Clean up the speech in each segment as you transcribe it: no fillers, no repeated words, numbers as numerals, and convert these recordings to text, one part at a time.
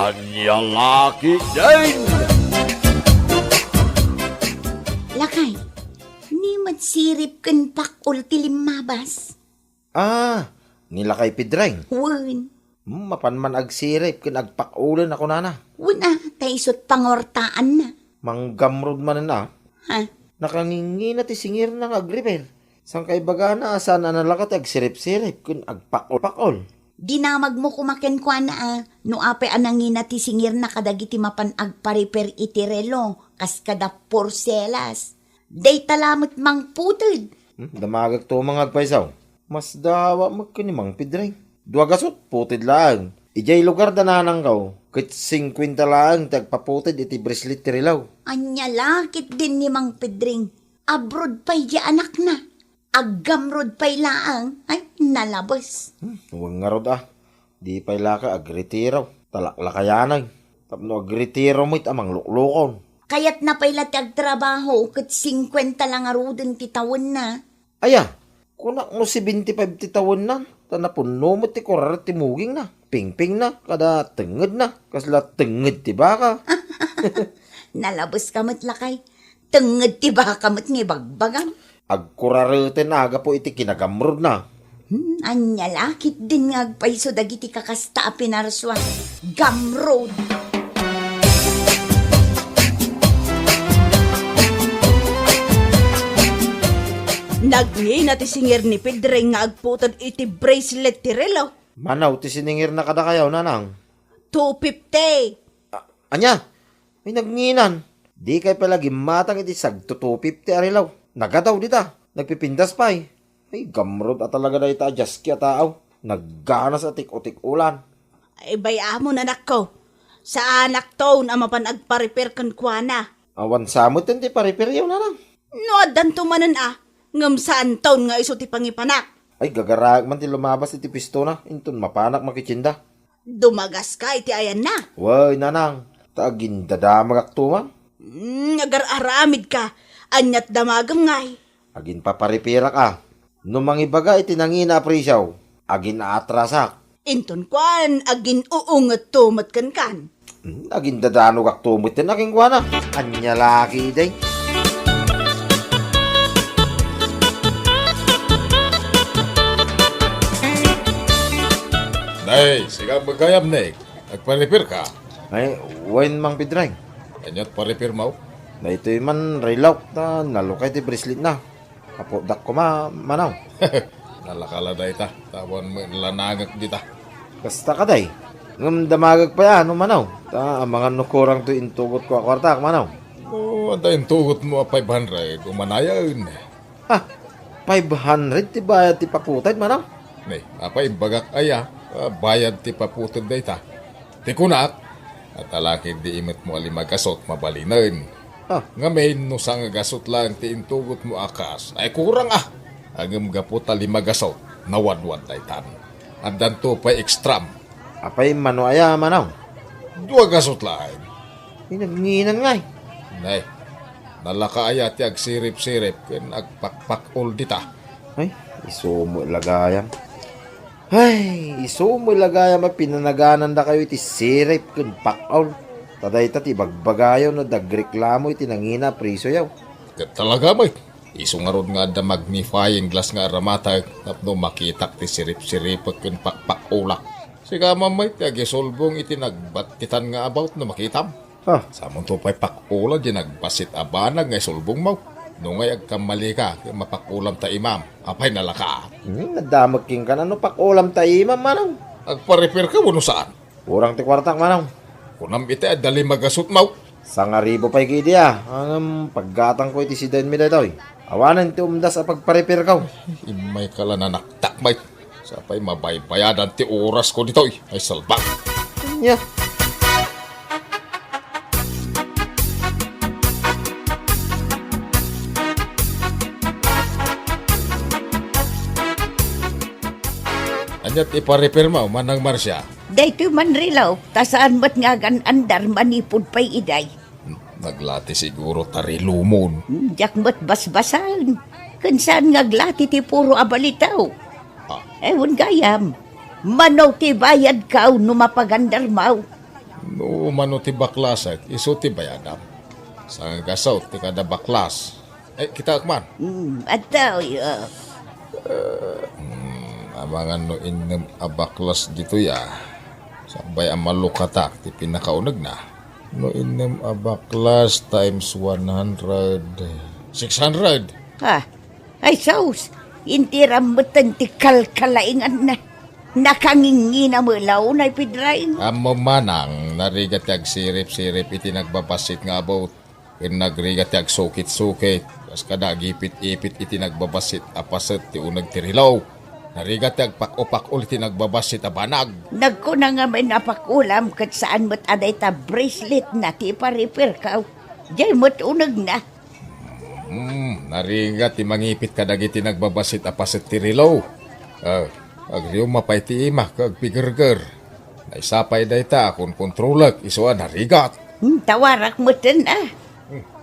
Anyang aki din! Lakay, ni magsirip kan pakul tilimabas. Nila kay Pidrang. Wen, Mapanman agsirip kin agpakulan ako nana. wala, taisot pangortaan na. Manggamrod man na. Ha? Nakangingi na ti singir ng agriper. Sang kay baga na asan na nalakat agsirip-sirip kin agpakol-pakol. Dinamag mo kumaken kwa na no ape anangin na ti singir na kadagiti mapan agpariper itirelo kas kada porselas. Day talamot mang putod. Damagag to mga agpaisaw. Mas dawa magkinimang Pidrang. Dua gasot, putid lang. Ijay lugar da nananggaw. Kit 50 lang tagpaputid iti bracelet tirilaw. Anya lakit din ni Mang Pedring. Abroad pa'y di anak na. Aggamrod pa'y laang. Ay, nalabas. Huwag nga rod Di pa'y laka agritiraw. Talaklakayanay. Tapno agritiraw mo't amang luklukon. Kaya't na pa'y latag trabaho. Kat 50 lang arudin titawon na. Aya, kunak mo si 25 titawon na. Tanapuno mo ti kurar timuging na. Pingping na. Kada tenged na. Kasla tenged ti baka. Nalabas kamot lakay. Tenged ti baka kamot nga bagbagam. Agkurarete na aga po iti kinagamrod na. Anya lakit din nga agpaiso dagiti kakasta a pinarswa. Gamroad. Nagngay na ti singir ni Pedring nga agputod iti bracelet ti relo. Manaw ti siningir na kada kayaw nanang. 250. Anya, may nagnginan. Di kay palagi matang iti sag 250 arilaw. Nagadaw dita. Nagpipindas pa eh. Ay, gamrod at talaga na ita adjust kya tao. Nagganas at tik-utik ulan. Ay bayamon anak ko. Sa anak to na mapan agpa-repair kan kuana. Awan samot din ti paripiryaw nanang. No adan tumanan ngam saan taon nga iso ti pangipanak. Ay, gagarag man ti lumabas iti pisto na. Inton mapanak makichinda. Dumagas ka iti ayan na. Way, nanang. Taagin dadamag aktuman. Agar-aramid ka. Anyat damagam ngay. Agin paparipira ka. Numangibaga iti nangina aprisyaw. Agin aatrasak. Inton kwan, agin uungat tumat kan. Agin dadanog aktumot din aking kuwana. Anya laki day. Nay, siga magayam nek. Nagpa-repair ka. Ay, wain mang Pidrang. Kanyat pa-repair mo. Na ito'y man raylaw na nalukay ti bracelet na. Kapodak ko manaw. Nalakala da ita. Tawan mo lanagak dita. Kasta ka day. Ngam damagag pa yan, manaw. Ta, ang mga nukurang to intugot ko akwartak, manaw. O, antayin tugot mo 500. Umanayan. 500 ti bayad ti paputay, manaw. Nay, apay bagak aya. Bayad ti paputod da ita. Ti kunak. At alakid di imit mo alimagasot mabalinan. Ngamin no sang gasot lang ti intugot mo akas. Ay kurang Agam gapot alimagasot. Nawadwad da itan. At danto pa ekstram. Apay mano aya, manaw. 2 gasot lang. Pinagningan nga eh. Nay, nalakaaya ti agsirip-sirip ken agpakpakol dita. Ay, isumo ilagayam. Ay, isumo ilagayam at pinanaganan da kayo iti sirip kun pakol. Taday ti bagbagayo no dagreklamo iti nangina priso yaw. Ket talaga may. Isungarod nga da magnifying glass nga aramatag tapno makitak ti sirip-sirip ken pakpakolak. Siga mamay ti agisolbong iti nagbatitan nga about no makitam. Samon to pa'y pakula di nagbasit abanag nga isolbong mo. No ngay agkamali ka, mapakulam ta imam. Apay nalaka. Nadamag king ka na no pakulam tayo, manaw. Agpa-repair ka mo no saan? Urang ti kwartak, manaw. Kunam iti adali magasot mo. Sangaribo pa'y kidi ang paggatang ko iti si Den Miday. Awanan ti umdas a pagpa-repair ka. Imay ka lang na naktakmay. Sapay mabaybayadan ti oras ko dito ay salbang. Yeah. Anyat ipa-repair mo, manang Marsya. Daytoy man rilaw. Tasaan ba't nga gan andar manipod pa'y iday. Naglati siguro tari lumon. Diyak mo't basbasan. Kansan nga glati ti puro abalitaw. Ewan gayam. Manaw ti bayad ka no mapagandar maw. No umano ti baklasag, iso ti bayadam. Sa gasaw, ti kada baklas. Kita akman. Ataw, Abangan no inem abaklas dito ya. Sabay ang malukatak, ti pinakaunag na. No inem abaklas times 100. 600. Ha? Ay, saus. Intirambutan ti kalkalaingan na. Nakangingi na mulaw na ipidrain. Amo manang, narigat yag sirip-sirip iti nagbabasit nga about. Ken nagrigat yag sukit-sukit. Kas kada gipit-ipit iti nagbabasit apaset ti unag tirilaw. Narigat yag pak-o-pak-ul iti nagbabasit abanag. Nagkuna nga may napakulam kat saan mo't aday ta bracelet na ti paripir ka. Diyan mo't unag na. Narigat ti mangipit kadag iti nagbabasit apaset tirilaw. Agriyo mapay ti ima kag pigirger. Naisapay day ta kung kontrolak isuan narigat. Tawarak mo tin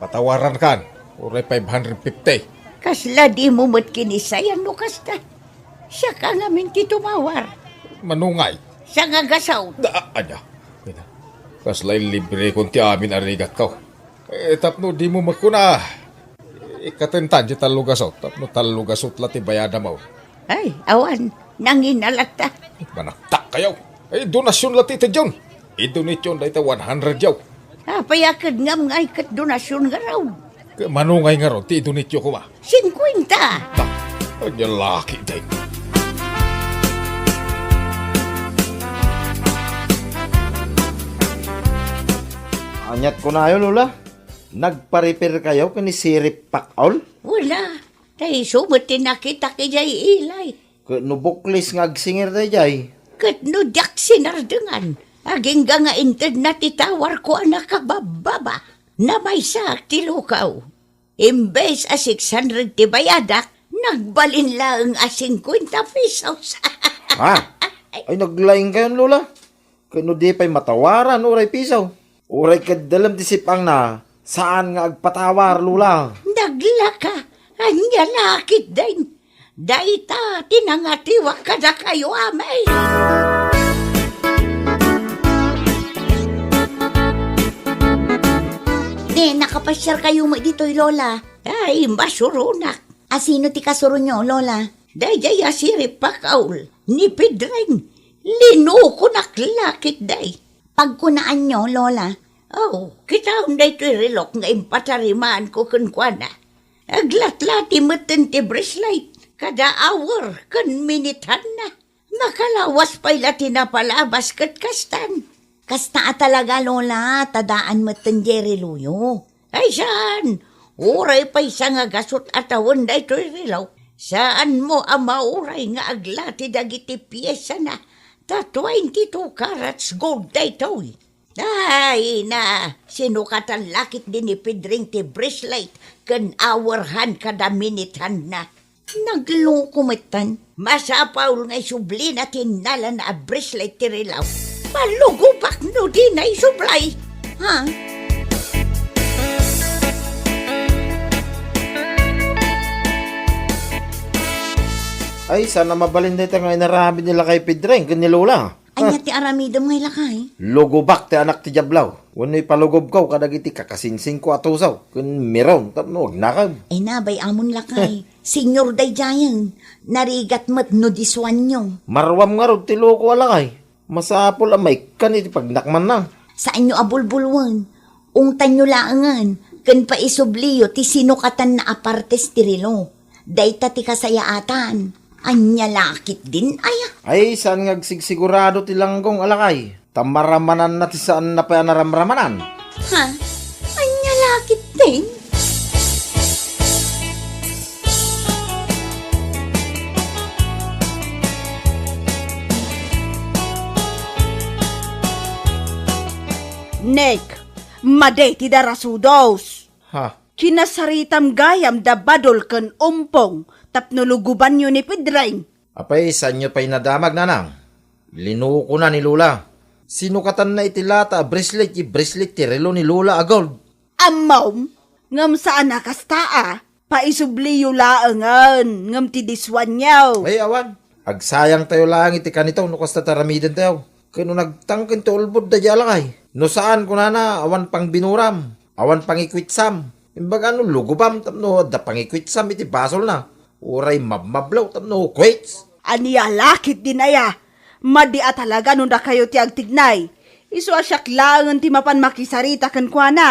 Patawaran kan. Uray 550. Kasla di mo mo't kinisayan no kasta. Siya ka namin ti tumawar. Manungay. Siya nga gasaw. Anya. Kaslay libre kung ti amin arigat ko. Tapno di mo makuna. Ikatentan di talugasot. Tapno talugasot lati bayada mo. Ay, awan. Nanginalata. Manaktak kayo. Donasyon lati ito dyan. Donasyon dahil 100 yaw. Payakad ngam ngay kat donasyon nga raw. Manungay nga ron, ti donasyon ko ba? 50. Anya laki din. Anyat ko na yun, Lola. Nagpa-repair kayo kani sirip pakaol? Wala. Tay sumot tinakita kay jay ilay. Nubuklis nga agsingir na jay. Kat no dak sinardengan. Aging nga inted na titawar ko anak kabababa. Na may sak tilukaw. Imbes a 600 ti bayadak, nagbalin lang a 50 pesos. Ha? Ay, naglaing kayo, Lola. Kano di pa'y matawaran, uray pisaw. Uray kadalam disipang na, saan nga agpatawar, Lola? Naglaka, anya lakit din. Daita, tinangatiwak ka na kayo, amay. Nakapasyar kayo mo dito'y, Lola. Ay, masurunak. Asino ti kasuro nyo, Lola? Dayjay asirip pakaul. Ni Pedreng. Linuko naklakit day. Pagkunaan nyo, Lola. Oh, kita unday to'y relok nga impatarimaan ko kunkwana. Aglatlati meten ti bracelet. Kada hour, kan minitan na. Makalawas pa'y lati na palabas kat kastan. Kasta talaga, Lola, tadaan meten Jerry Luyo. Ay, saan? Uray pa'y sa nga gasot at awan da ito'y rilaw. Saan mo ang mauray nga aglati dagiti piyesa na ta 22 carats gold da ito'y. Ay na, sinukatan lakit din ni Pedring ti bracelet kan hourhan kada minithan na. Naglukumitan, masapaul nga subli na tinala na bracelet ti rilaw. Malugubak no di na isublay. Ha? Ay, sana mabalin dito nga inarami nila kay Pedreng, kani Lola. Anya ti aramidom ngay lakay. Lugubak ti anak ti Jablaw. Wano'y palugob ko, kadagiti kakasinsing ko atusaw. Kun meron, tapno, wag nakab. Ay nabay amon lakay. Senyor day jayan. Narigat mat no diswan nyo. Marwam nga ro, ti loko alakay. Masapol amay, kaniti pagnakman na. Saan nyo abulbulwan? Ungtan nyo laangan. Kan pa isubliyo ti sinukatan na apartes tirilo. Dayta ti kasayaatan. Anya lakit din aya. Ay, saan nga sigurado ti langgong alakay. Tamaramanan na ti saan na pa naramramanan. Ha? Anya lakit din? Nek, maday ti darasudos. Ha? Kinasaritam gayam da badol ken umpong tapno luguban nyo ni Pedreng. Apay, saan nyo pa'y nadamag nanang? Linuko na ni Lola. Sinukatan na itilata, bracelet ti relo ni Lola agol. Amaw, ngam saan nakastaa, paisubliyo laangan, ngam ti diswan nyaw. Ay, awan. Agsayang tayo lang iti kanito, nukas tataramidan tayo. Kano nagtangkin to ulbod da jalakay. No saan ko na awan pang binuram, awan pang ikwitsam. Imbaga no lugubam tapno da pang ikwitsam iti basol na. Uray mabmablaw tapno kwits. Aniya lakit din aya. Madia talaga nung da kayo ti agtignay. Isu asyak langan ti mapan makisarita kan kwa na.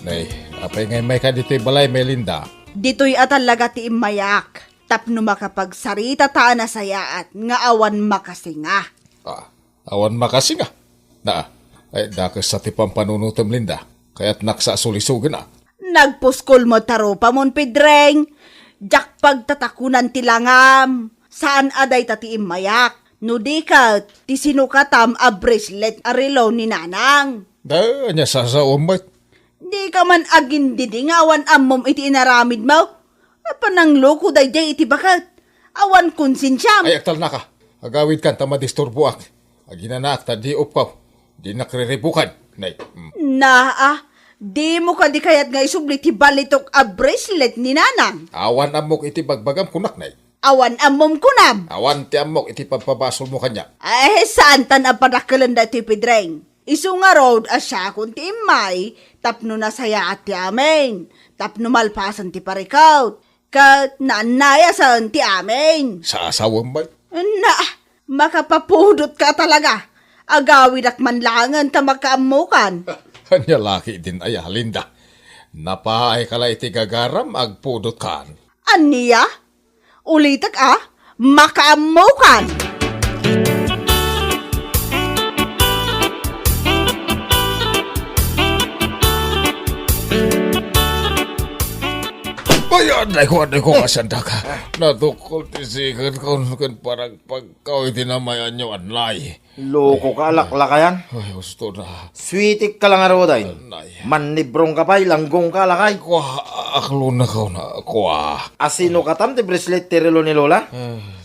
Nay, apay ngay may ka dito'y balay, Melinda. Dito'y atalaga ti imayak. Tapno makapagsarita ta na sayaat nga awan makasinga. Awan makasinga. Na, ay dakas sa tipang panunutom, Linda. Kaya't naksa sulisugan na. Nagpuskol mo taro pa mon Pedreng. Jak pagtatakunan ti langam. Saan aday tati imayak? No di ka, ti sinukatam a bracelet a relo ni nanang. Da, anya sa umay. Di ka man agin didingawan amom iti inaramid mo. Panang loko day iti bakat. Awan konsinsyam. Ay, aktal na ka. Agawid kan tama disturbuak. Aginanak ta di upaw. Di nakriribukan. Nay, Di mo ka di kayat nga isubli ti balitok a bracelet ni nanang. awan amok iti bagbagam kunak, nay. Awan amom kunam. Awan ti amok iti pagpabasol mo kanya. Ay, saan tan ang panakalan da ti Pedreng? Isu nga road asya kung ti imay, tapno na saya at ti amin. Tapno malpasan ti parikaut. Kat naanaya saan ti amin. Sa asawang bay. Makapapudot ka talaga. Agawid ak manlangan ta makaamukan. Kanya laki din ay Linda. Napahay kala iti gagaram agpudot kan. Aniya? Ulitak makaamukan. Ayan, ay ko kasanda ka. Natukol ti sigan ko kan parang pagkaw iti namayan nyo anlay. Loko ka, laklakayan. Ay, gusto na. Sweetik ka lang araw day. Anlay. Manibrong ka pa'y, langgong ka lakay. Kwa, aklo na ka na. Kwa. Asino katam ti bracelet ti relo ni Lola?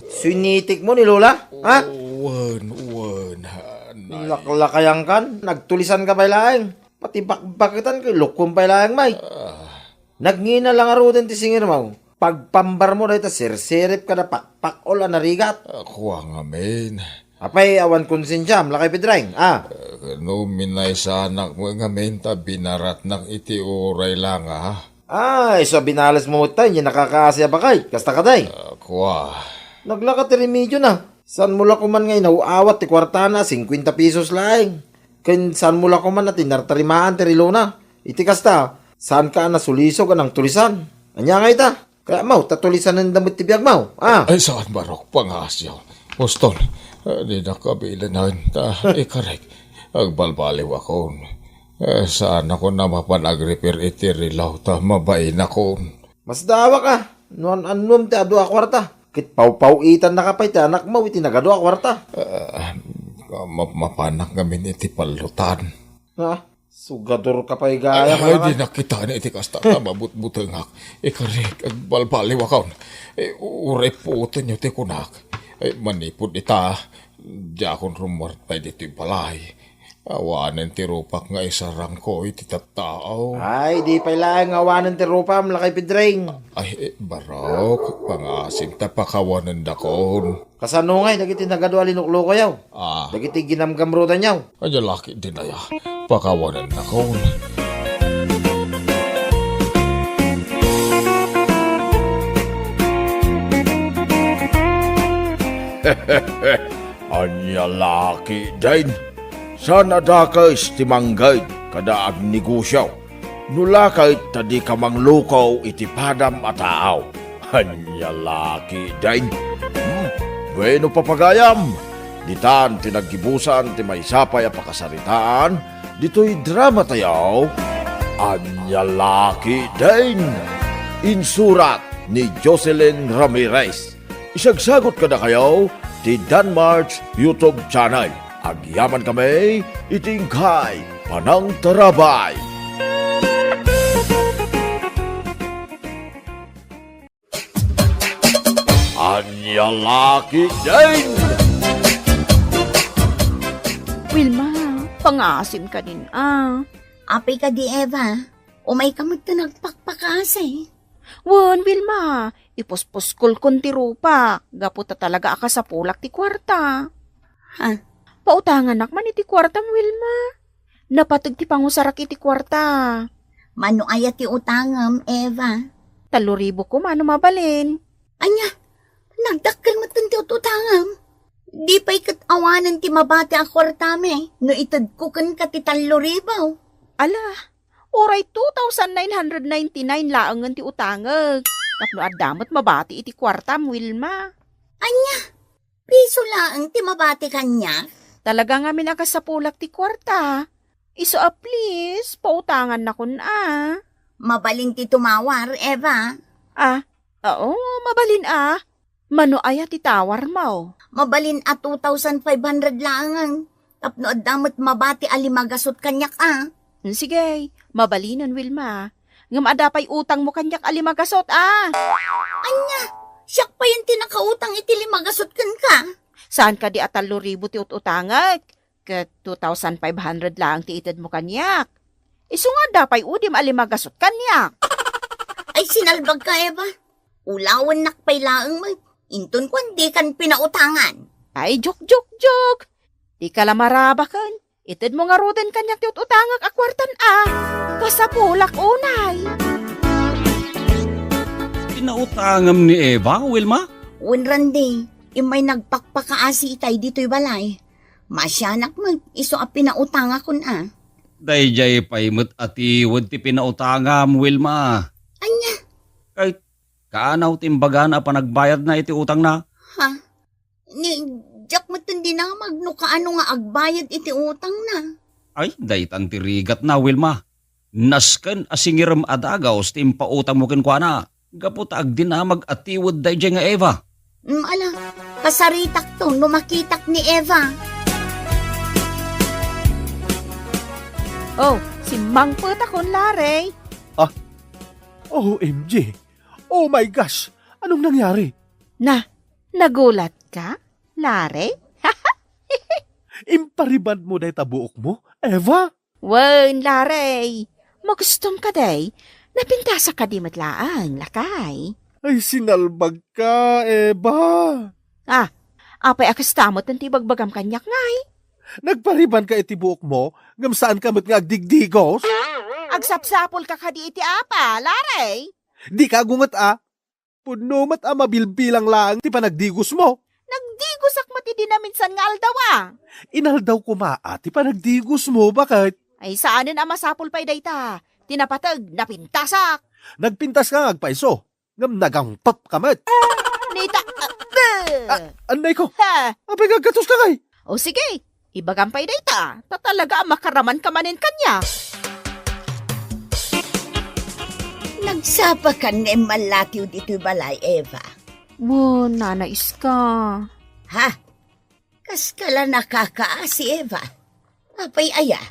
Sinitik mo ni Lola? Ha? Uwan. Anlay. Laklakayan kan, nagtulisan ka pa'y laeng. Pati bakbakitan kay lukum pa'y laeng, may. Nagngina lang aro din ti singir mo. Pagpambar mo dahil ta sirsirip ka na pakpakol na narigat. Kwa nga, men. Apay, awan konsensyam, lakay Pedreng. No, minay sa anak mo nga, men, ta binarat ng iti oray lang, ha? So binalas mo tayo, hindi nakakaasya ba kay? Kasta ka day. Kwa. Naglakat ti remedyo na. San mula ko man ngay nauawat ti kwartana, 50 pesos laeng. Ken san mula ko man na tinartarimaan ti rilo na. Iti kasta, saan ka na sulisog ng tulisan? Anya nga ita? Kaya mau, tatulisan ng damit ti biyag mau. Ay, saan barok pangasyaw? Boston, di na kabilanan ta, ikarek. Agbalbaliw ako. Saan ako na mapanag-repair iti rilaw ta, mabain ako. Mas dawa ka. Noon anum ti adu akwarta. Kit pau-pau-itan na kapay ti anak mo iti nagadu akwarta. Mapanak ngamin iti palutan. Sugador ka pa'y gaya ka Ay, lang. di nakita na iti kasta na mabut-butangak. Ikarek, agbalbaliw ako. Uray puto nyo ti kunak. Manipod ita. Di akong rumort pa dito yung balay. Awanan ti rupak nga isarang ko iti tattao. Ay, di pa'y laeng awanan ti rupam, lakay Pedreng. Ay, barok. Pangasim ta pakawanan dakon. Kasano ngay, dagiti nagadu alinuklo ko yaw. Ah, Dagiti ginamgamrudan yaw. ay laki din aya. Pakawanan dakon. Anya laki din. Sana da ka istimanggay kada ag negosyo. Nula kay tadi ka manglukaw iti padam at taaw. Anya laki din. Bueno papagayam. Ditan tinaggibusan ti may sapay a pakasaritaan. Dito'y drama tayaw. Anya laki din. Insurat ni Jocelyn Ramirez. Isagsagot ka na kayo ti Danmarks YouTube channel. Agyaman kami, itingkay, panang tarabay. Anya laki din. Wilma, pangasim ka din Apay ka di, Eva. Umay kamot na nagpakpakasay. Wan, Wilma, ipuspuskol kon ti rupa. Gaputa talaga aka sa pulak ti kwarta. Ha? Pautangan man iti kwarta, Wilma. Napatag ti pangusarak iti kwarta. Mano aya ti utangam, Eva? 3,000 ko mano mabalin. Anya, nagdakkel mo ti utangam. Di pa ikat awanan ti mabati a kwartame. No itad ko kan ka ti 3,000. Ala, oray 2,999 laangan ti utangag. Tapno adamot mabati iti kwarta, Wilma. Anya, piso lang ti mabati kanya. Talaga nga minakasapulak ti kwarta. Iso please, pautangan na kun Mabalin ti tumawar, Eva. Oo, mabalin Mano aya ti tawar mo? Mabalin a 2,500 lang. Tapno adamot mabati alimagasot kanyak Sige, mabalinan, Wilma. Ngam adapay utang mo kanyak alimagasot, Anya, siyak pa yung tinakautang itilimagasot kan ka. Saan ka di at 3,000 ti utangag? Kat 2,500 lang ti itad mo kanyak. Isu nga dapay udim alimagasot kanyak. Ay sinalbag ka, Eva. Ulawan nakpay laang mo. Inton kwan di kan pinautangan. Ay, joke. Di ka lamaraba kan. Itad mo nga roden kanyak ti utangag akwartan Kasapulak unay. Pinautangam ni Eva, Wilma? Unrande, imay nagpakpakaasi itay dito'y balay. Masyanak mo, iso a pinautanga kun Dayjay paimot ati wad ti pinautangam, Wilma. Anya, Kahit kaanaw timbaga na pa nagbayad na iti utang na. ha? Ni, Jack mo tundi na magno kaano nga agbayad iti utang na. Ay, daytan ti rigat na, Wilma. Nasken asingiram adagaw ti impautang mo kenkwana. Gapot agdinamag atiwad dayjay nga Eva. Ala, kasaritak to, numakitak ni Eva. Oh, si Mang Putakon Larey. OMG! Oh my gosh! Anong nangyari? Nagulat ka, Larey? Impariban mo day tabuok mo, Eva? Wen, Larey. Magustom ka day. Napintasa ka di matlaang, lakay. Ay, sinalbag ka, Eva. Apay akastamot ng tibagbagam kanyak ngay. Nagpariban ka iti buok mo, ngam saan ka mo't nga agdigdigos? Agsapsapol ka kadi iti apa, Larey. Di ka gungat Puno mat mabilbilang lang ti panagdigos mo. Nagdigosak mati di na minsan nga aldawa. Inaldaw ko ti panagdigos mo, bakit? Ay saanin masapol pa'y dayta. Tinapatag, napintasak. Nagpintas ka agpaiso, ngam nagangpap ka mat. Nita, Anay ko, ha. apay gagatos ka kay. O sige, ibagam pa'y dayta. Tatalaga makaraman ka manin kanya. Nagsapa ka ni malatiw dito'y balay, Eva. Mo, nanais ka. Ha? Kas kala nakakaasi, Eva. Apay aya.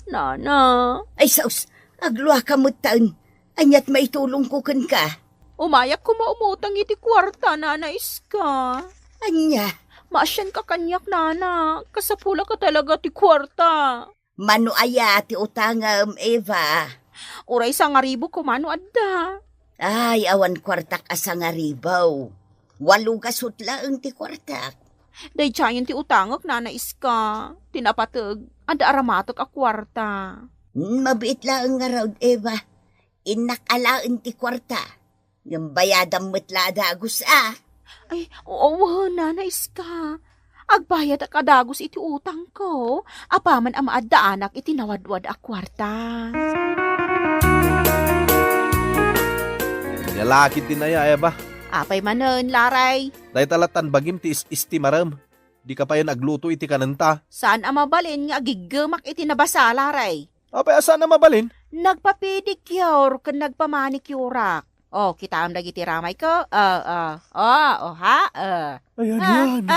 Nana. Ay saus, agluwa ka mo taon. Anyat maitulong ko kan ka. Umayak ko maumutang iti kwarta, nanais ka. Anya, Maasyan ka kanyak, nana. Kasapula ka talaga ti kwarta. mano aya ti utangam, Eva. Uray sa ngaribo ko mano adda. Ay, awan kwartak asang aribaw. 8 gasot lang ti kwartak. Day tiyayan ti utangok, nanais ka. Tinapatag, ada aramatok a kwarta. Mabiit lang nga raw, Eva. Inakalaan ti kwarta. Yung bayadang matla dagos Ay, oo, nanais ka. Agbayad a kadagos iti utang ko. Apaman ang maadda anak iti nawadwad a kwarta. Lalaki din na ya, Eva. Apay manen, Laray. Dahil talatan bagim ti istimaram. Di ka pa yan agluto iti kananta. Saan ang mabalin nga agigamak iti nabasa, Laray? Apay asa na mabalin? Nagpapedicure kan nagpamanicure. Oh, kita am dagiti ramay ko. Ayan yan.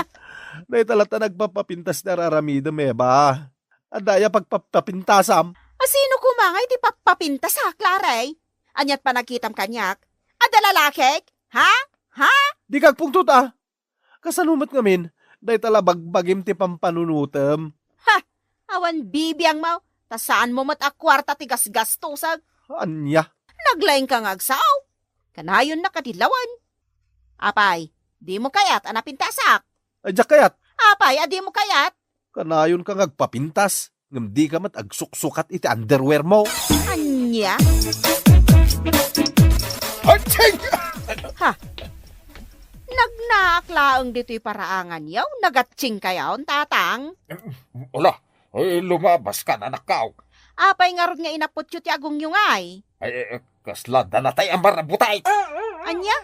Dahil talata nagpapapintas na raramidam, Eva. Adaya pagpapintasam. Sino kumangay ti papapintasak, Laray? Anyat pa nagkitam kanyak? Ada lalakek? Ha? Di kagpungtut Kasanumat ngamin, dahil tala bagbagim ti pampanunutem. Awan bibiyang mau. Tasaan mo mat akwarta ti gasgastosag. Anya? Naglaing kang agsaw. Kanayon na kadilawan. Apay, di mo kayat anapin tasak. Adya kayat, Apay, di mo kayat. kanayon ka ngagpapintas. Ngam di ka mat agsuksukat iti underwear mo. Anya? Aching! Ha? Nagnaklaang dito'y paraangan yaw. Nagatsing kayaw, tatang. Wala, ay lumabas ka na nakaw. Apay nga ron nga inapot yu ti agong yung ay. Ay, kaslada na tayo ang marabutay. Anya?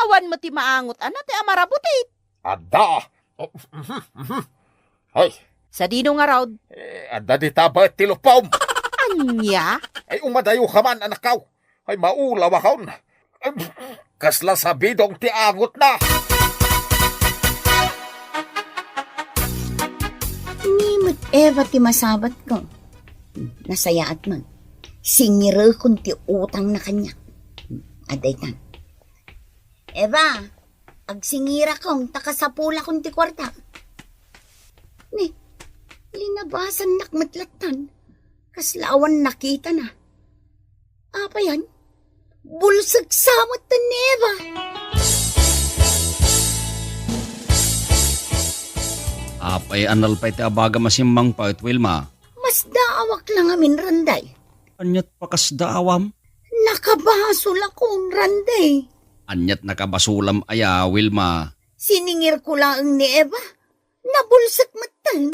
Awan mo ti maangot ana ti amarabutit. Ada. Ay, Sa dino nga raw. ada di taba at tilupom. Anya? Ay, umadayo ka man, anakaw. Ay, maulaw akon. Kasla sabidong ti angot na. Nimot Eva ti masabat ko. Nasayaat man. Singiro kung ti utang na kanya. Aday tan. Eva, agsingira kong takasapula kong ti kwarta. Ni, linabasan nakmatlatan. Kaslawan nakita na. Apa yan? Bulsag samot na Eva. Apay anal pa iti abaga masimmang pa it Wilma. Mas daawak lang amin randay. Anyat pakas daawam. Nakabasol akong randay. Anyat nakabasulam aya Wilma. Siningir ko lang ni Eva. Nabulsak matan.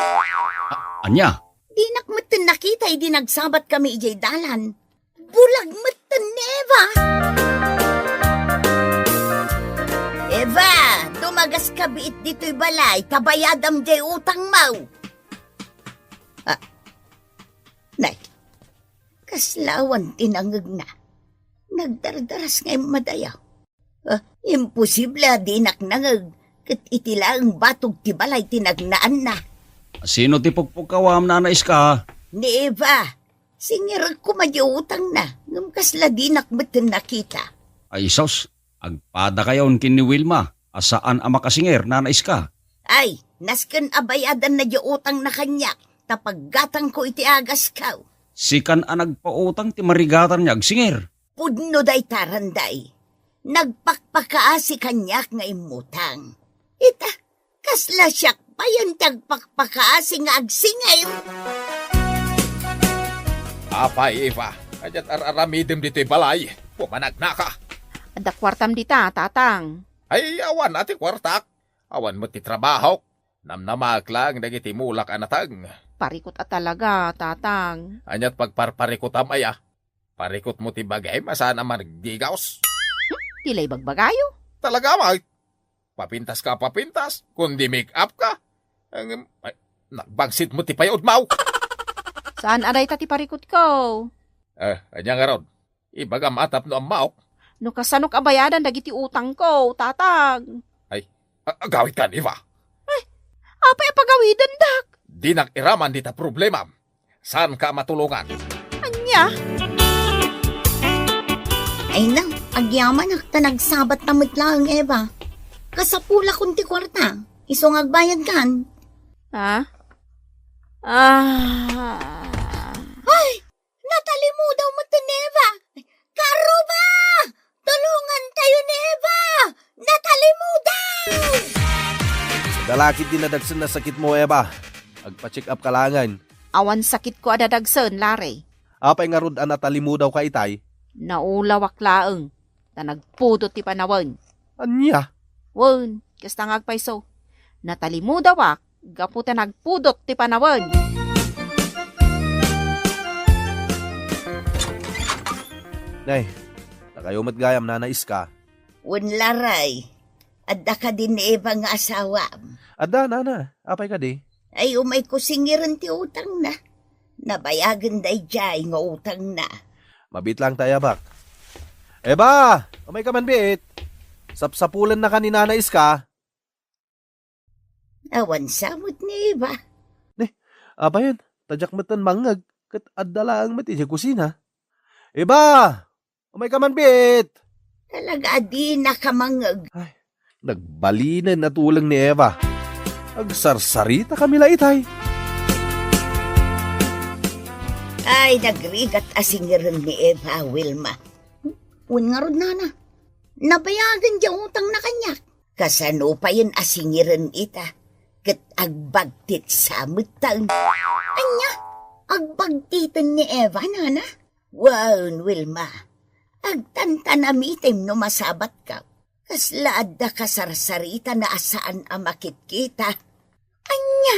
Anya? Di nakmatan nakita, di nagsabat kami ijay dalan. Bulag matan ni Eva. Eva, dumagas ka biit dito'y balay, tabayadam jay utang mau. Ah, nay, kaslawan tinangag na. Nagdardaras ngay madayaw. Imposible di naknangag. Kat itilaang batog ti balay tinagnaan na. Sino ti pugpugkawam nanais ka? Ni Eva, singirag ko madyautang na. Ngam kasla di nakmatan nakita. Ay sos, agpada kayon kin ni Wilma. Asaan ang makasinger nanais ka? Ay, nasken abayadan na utang na kanya. Tapaggatang ko iti agas kaw. Sikan ang nagpautang ti marigatan niya agsinger. Pudno day taranday. Nagpakpakaasi kanyak nga imutang. Ita, kasla siyak pa yung tagpakpakaasi nga agsingay. Apay, Eva. Adyat aramidim dito'y balay. Pumanag na ka. Ada kwartam dita, tatang. Ay, awan ati kwartak. Awan mo ti trabaho. Namnamag lang nagiti mulak anatag. Parikot at talaga, tatang. Anyat pagparparikutam aya. Parikot mo ti bagay masana margigaws. Tilay bagbagayo. Talaga, may. Papintas ka, papintas. Kundi make up ka. Ay, nagbangsit mo ti payod mau. Saan aray tati parikot ko? Anya nga ron. Ibagam atap no ang mau. No kasanok abayadan dagiti utang ko, tatang. Gawit ka, Eva. Apay pagawidan dak. Di iraman dita problema. Saan ka matulungan? Anya? Ay nang, agyaman akta nagsabat tamit lang, Eva. Kasapula kunti kwarta. Isong agbayad kan. Ha? Ay, natalimu daw mo to, Eva. Karuba! Tulungan tayo, Eva! Natalimu daw! Dalakit din nadagsan na sakit mo, Eva. Agpa-check up kalangan. Awan sakit ko adadagsen, lare. Apay nga rod anatalimu daw ka itay. Naulawak laeng. Na nagpudot ti panawan. Anya? Wen, kasta ngagpaiso. Natalimu dawak, gaputa nagpudot ti panawan. Nay, nakayo matgayam nanais ka. Unlaray, adda ka din ni Eva nga asawa. Ada, nana. Apay ka di. Ay umay ko singiran ti utang na. Nabayagan day jay nga utang na. Mabit lang tayo, bak. Eba! Umay ka man, bit. Sapsapulan na ka ni nanais ka. Awan samot ni Eva. Apa yan? Tadyak matan mangag. Kat adala ang mati sa kusina. Eba! Umay ka man, bit. Talaga di nakamangag. Nagbalinan na tulang ni Eva. Agsarsarita kami la itay. Ay, nagrigat asingiran ni Eva, Wilma. Un nga rod, nana. Nabayagan dyan utang na kanya. Kasano pa yun asingiran ita. Kat agbagtit sa mutang. Anya, agbagtitan ni Eva, nana. Wan, Wilma. Agtantanamitim no masabat ka. Kaslaad da kasarsarita na asaan amakit kita. Anya,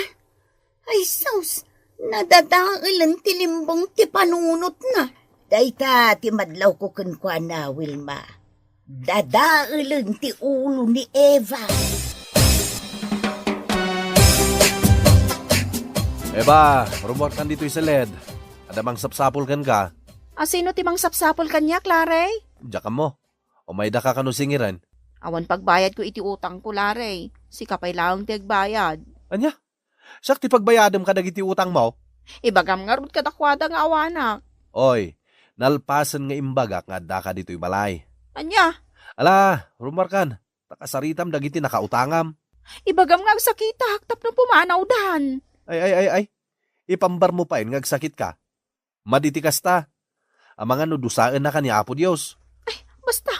ay sus, nadadailan tilimbong ti panunot na. Dayta ti madlaw ko kunkwa na, Wilma. Dadailan ti ulo ni Eva. Eba, rumor kan dito sa LED. Adamang sapsapol kan ka. Asino ti mang sapsapol kanya, Claray? Diyak ka mo. O may da ka kanusingiran. Awan pagbayad ko iti utang ko, Claray. Si kapay lang ti agbayad. Anya? Sak ti pagbayadam ka dagiti utang mo? Ibagam nga rod kadakwada nga awanak. Oy, nalpasan nga imbagak nga da ka dito'y balay. Anya, Ala, rumor kan. Takasaritam dagiti nakautangam. ibagam nga agsakita, haktap na pumanaw dan. Ay. Ipambar mo pa ngagsakit ka. Maditikas ta. Ang mga nudusaan na kanya Apo Diyos. Basta,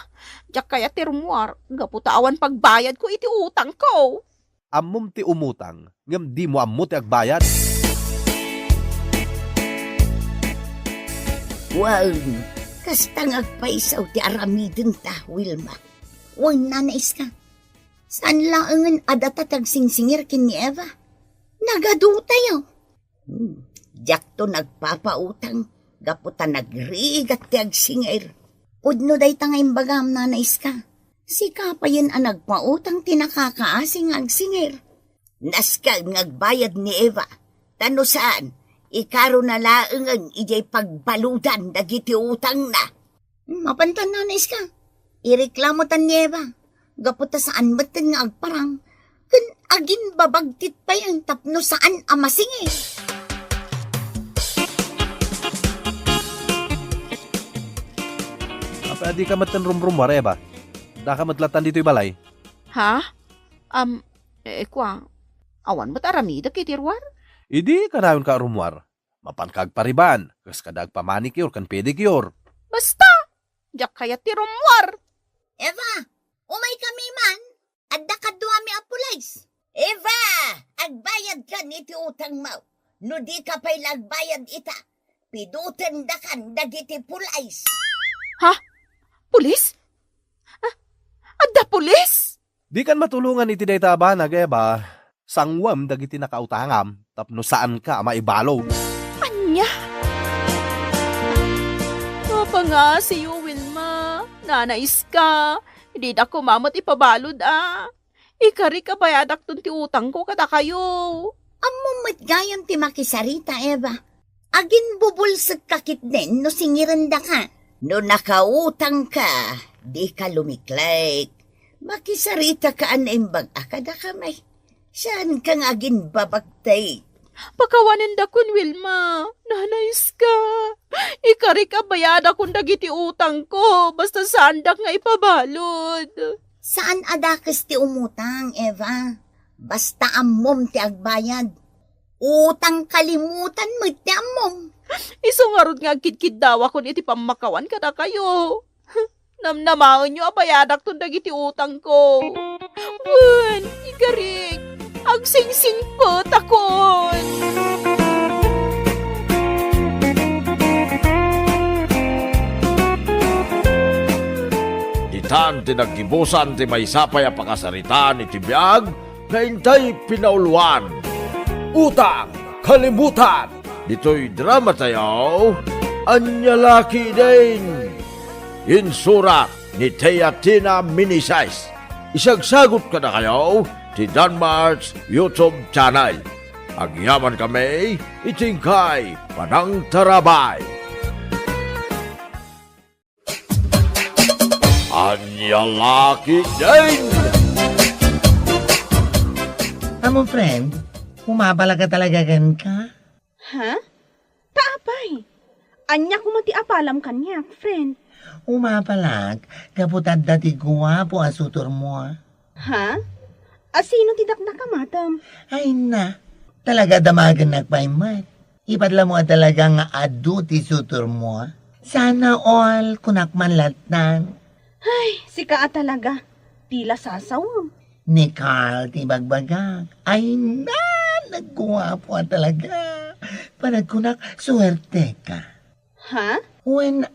diyak kaya tirmuar, gaputa awan pagbayad ko iti utang ko. Amom ti umutang, ngam di mo ammo ti agbayad. Wow, kastang agpaisaw ti aramidin ta, Wilma. Wan nanais ka. Saan laangan adatatag singsingir kin ni Eva? Nagadu tayo. Diyak to nagpapautang, gaputa nagrigat ti agsingir. Udno day tangay bagam nanais ka. Si kapayan ang nagpautang tinakakaasing agsingir. Naskag nagbayad ni Eva. Tano saan? Ikaro na laangan ijay pagbaludan dagiti utang na. Mapantan nanais ka. Ireklamo tan ni Eva. Gaputa saan matan nga agparang. Kun agin babagtit pa yung tapno saan amasingir. Di ka matan rumrumar, Eba. Da ka matlatan dito'y balay. Ha? Kwa, awan ba't aramida kitirwar? Idi ka nayon ka rumwar. Mapankag pariban, kas kadag pamanicure kan pedicure. Basta, diyak kaya tirumwar. Eva, umay kami man. Adda ka duwami apulays. Eva, agbayad ka niti utang mo. No di ka pa'y lagbayad ita. Pidutan da kan dagiti pulays. Ha? Pulis? Adda pulis? Di kan matulungan iti dayta ba nag-eba. Sangwam dagiti nakautangam, tapno saan ka maibalo. Anya? Papa nga si Wilma. Nanais ka. Hindi na kumamot ipabalod Ikari ka bayadak tun ti utang ko kada kayo. Amo matgayam ti makisarita, Eva. Agin bubulsag kakit din no singiranda ka. No nakautang ka, di ka lumiklay. Makisarita ka anaimbag akada kamay. Saan kang agin babagtay? Pakawanin da kun, Wilma. Nanais ka. Ikari ka bayada kun dagiti utang ko. Basta saan dak nga ipabalod. Saan adakas ti umutang, Eva? Basta amom ti agbayad. Utang kalimutan mo ti amom. Isungarod nga kitkid daw ako iti pamakawan kada kayo. Namnamaon nyo abayadak tun dagiti utang ko. Wan, ikarik, agsingsing po takon. Ditan tinaggibusan ti may sapay a pakasaritaan iti biag na intay pinauluan. Utang, kalimutan. Dito'y drama tayo, anyalaki din. Insurat ni Teatina Minisize. Isagsagot ka na kayo ti Danmar's YouTube channel. Agyaman kami, itingkay panang tarabay. Anyalaki din. Amo friend, umabala ka talaga gan ka? Ha? Taapay. Anya ko mati apalam kanya, friend. Umabalag, kaputad dati guwapo asutor mo. Ha? Asino tidak nakamadam? Ay na, talaga damagan nagpaimat. Ipadla mo talaga nga adu ti sutor mo. Sana all kunak man latan. Ay, sika talaga. Tila sasawam. Ni Carl ti bagbagak. Ay na, nagkuwapo talaga. Panag kunak, suwerte ka. Ha? When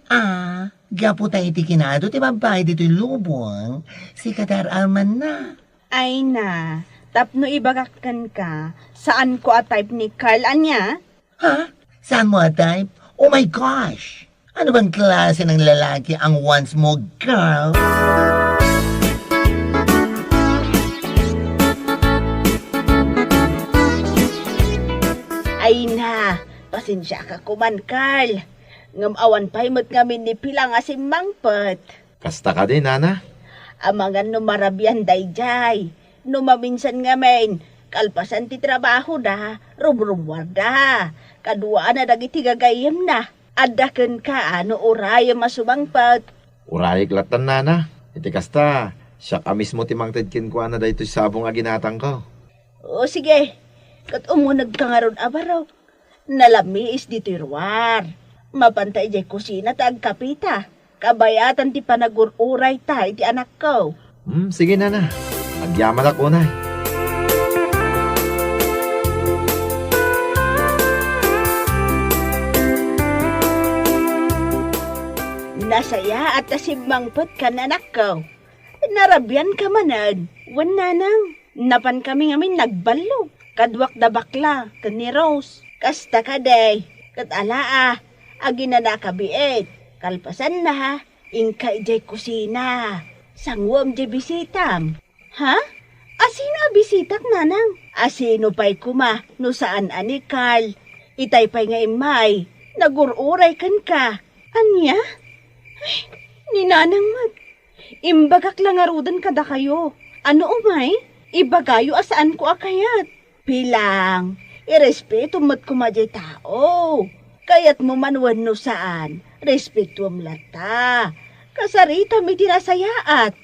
gapo tayo iti kinado, ti babae dito'y lubong, si Kadar Alman na. Ay na, tapno ibagakan ka. Saan ko a type ni Carl anya? Ha? Saan mo type? Oh my gosh! Ano bang klase ng lalaki ang once mo girl? Ay na, pasensya ka kuman, Carl. Ngamawan pa'y mo't ngamin ni Pilang asim mangpet. Kasta ka din, Nana. Amangan numarabyan dayjay. Numaminsan ngamin, kalpasan ti trabaho da, rumrumwar da. Kaduaan na dagiti gagayem na. Adaken ka ano uraya masumangpet. Urayik latan, Nana. Iti kasta, siya ka mismo timang tedkin ko na dahito sabong aginatang ko. O sige, kat umunag ka nga ron abaraw. Nalamiis di tirwar. Mapantay jay kusina ta agkapita. Kabayatan ti panagururay ta iti anak ko. Sige, Nana. Agyaman ako na. Nasaya at asimbangpot ka na anak ko. Narabyan ka manan. Wan nanang. Napan kami ngamin nagbalo. Kadwak da bakla. Kani Rose. Kasta ka day. Kat alaa. Agina na kabiit. Kalpasan na ha. Ingka ijay kusina. Sangwam jay bisitam. Ha? Asino bisitak nanang? Asino pa'y kuma. No saan ani Carl. Itay pa'y nga imay. Nagururay kan ka. Anya? Ay, ni nanang mag. Imbagak lang arudan kada kayo. Ano umay? Ibagayo asaan ko akayat. Pilang. Irespeto mo't kumadya tao. Kayat mo manwan no saan. Respeto am lata. Kasarita may tinasayaat.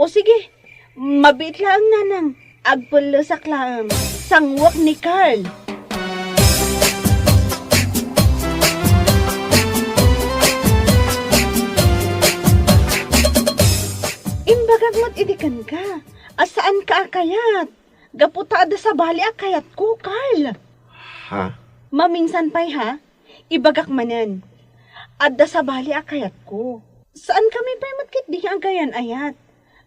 O sige, mabit lang nanang. Agpalasak lang. Sangwak ni Carl. Imbagag mo't idikan ka. Asaan ka akayat? Gaputa ada sa bali akayat ko, Carl. Ha? Maminsan pa'y ha? Ibagak manan. Adda sa bali akayat ko. Saan kami pa'y matkit di agayan ayat?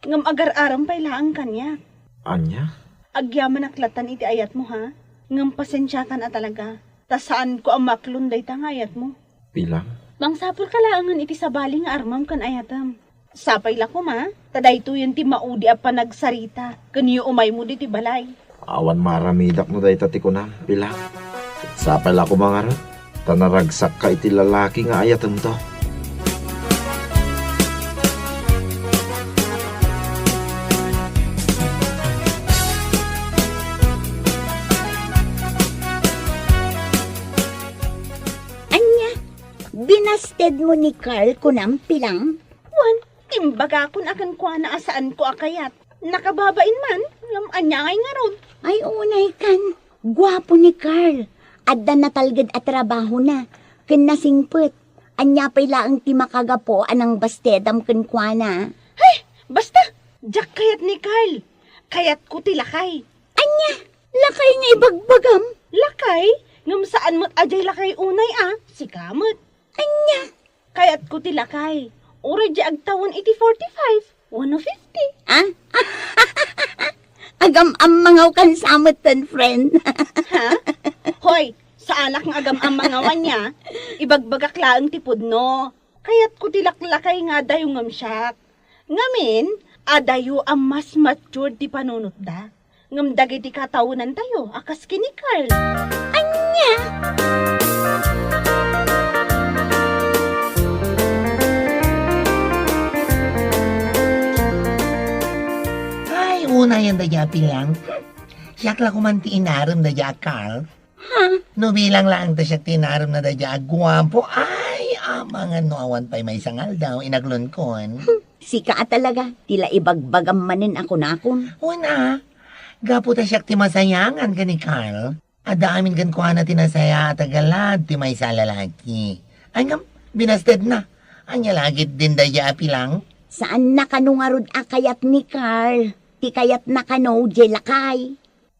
Ngam agar-aram pa'y laang kanya. Anya? Agyaman aklatan iti ayat mo ha? Ngam pasensyatan a talaga. Ta saan ko ang maklunday tang ayat mo? Pilang? Mangsapul ka laangan iti sa bali nga armam kan ayatam. Sapay la ko ma. Taday to yun ti maudi a panagsarita. Kanyo umay mo di ti balay. Awan maramidak mo dahil tati ko na, Pilang. Sapay la ko mga rin. Tanaragsak ka iti lalaki nga ayatam to. Anya, binasted mo ni Carl kunam Pilang? Wan, imbaga kun akan kwa na asaan ko akayat. Nakababain man, ngam anyangay nga ron. Ay, unay kan. Gwapo ni Carl. Adda na talgad at trabaho na. Ken nasingpet. Anya pa'y laang ti makagapo anang bastedam ken kuana. Hey, basta, jak kayat ni Carl. Kayat ko ti lakay. Anya, lakay nga ibagbagam. Lakay? Ngam saan mo't ajay lakay unay si kamot. Anya, Kayat ko ti lakay. Ura di agtawan iti 45, 150. ah? Agam ang mangaw kan samutan, friend. Ha? Hoy, sa anak ng agam ang mga wanya, ibagbagak laang tipod no. Kayat ko tilaklakay nga dayo ngam siyak. Ngamin, adayo ang mas mature ti panunot da. Ngam dagiti katawunan tayo, akas kini Carl. Anya? Ay, una yan da Pilang. Siyak la kuman ti inaram da Carl. No bilang lang ta siya tinaram na da guwapo. Ay, mga noawan pa'y may sangal daw, inaglon kon. Sika talaga, tila ibagbagam manin ako nakon. Una, gapo ta siya ti masayangan ka ni Carl. Adamin kan kuha na tinasaya at agalad ti may sa lalaki. Ay ngam, binasted na. Anya lagit din daya pilang. Saan na kanungarod akayat ni Carl? Ti kayat na kano, jay lakay.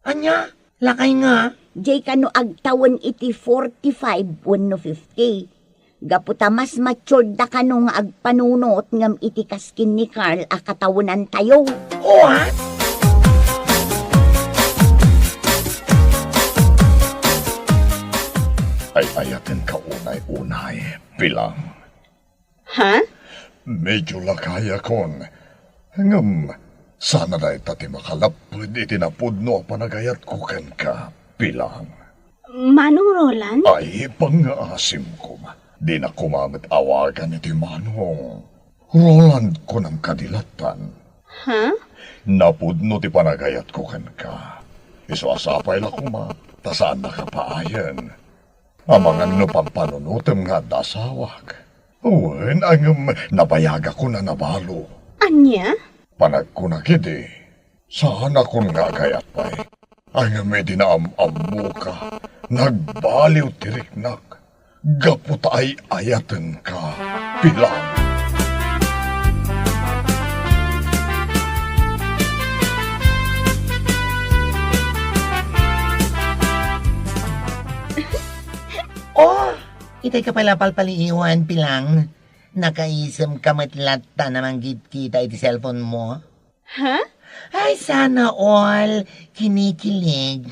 Anya, lakay nga. Jay kano agtawan iti 45 wenno 50. Gaputa mas matured da kano nga agpanunot ngam iti kaskin ni Carl akatawanan tayo. What? Ay ayatin ka unay-unay, bilang. Ha? Medyo lakaya kon. Ngam, sana na itati makalapod itinapudno panagayat ko ken ka, bilang. Manong Roland? Ay, pangaasim ko. Di na kumamit awagan iti manong. Roland ko ng kadilatan. Ha? Napudno ti panagayat ko ken ka. Isuasapay la kuma, tasaan na kapaayan. Amangan no pampanunutem nga dasawag. Uwen, ang nabayaga ko na nabalo. Anya? Panagkunakidi, saan akong nga gayat pa'y. Ang may dinaam-amu ka, nagbaliw tiriknak, gaputa ay ayaten ka, bilang. Oh, itay ka pala palpaliiwan pilang. Nakaisam ka matlata namang kita iti cellphone mo. Ha? Ay, sana all kinikilig.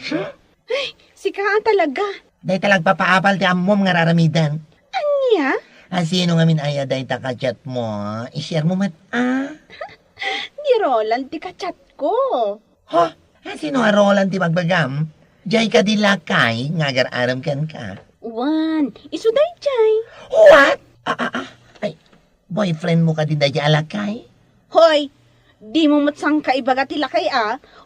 Si Kaan talaga. Day talag papaapal ti amom nga raramidan. Anya? Sino nga min aya day ta ka-chat mo? I-share mo mat Ni Roland, di ka-chat ko. Ha? Sino nga Roland ti magbagam? Jay ka di lakay, nga aram kan ka. Wan, isuday jay. What? Ay, boyfriend mo ka di day alakay? Hoy, di mo matsang kaibaga ti lakay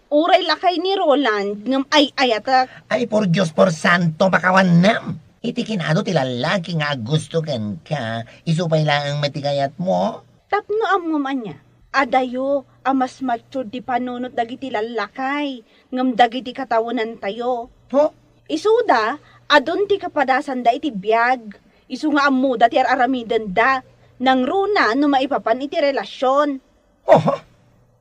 Uray lakay ni Roland, ngam ay ayatak. Ay, por Diyos, por santo, makawan nam. Iti kinado ti lalaki nga gusto ken ka, isupay lang ang matigayat mo. Tapno amom anya. Adayo, amas mature di panunot dagiti lalakay, ngam dagiti katawanan tayo. Ho? Isuda, adon ti kapadasan da iti biyag. Isu nga amu da ti aramidan da, nang runa no maipapan iti relasyon. Oh,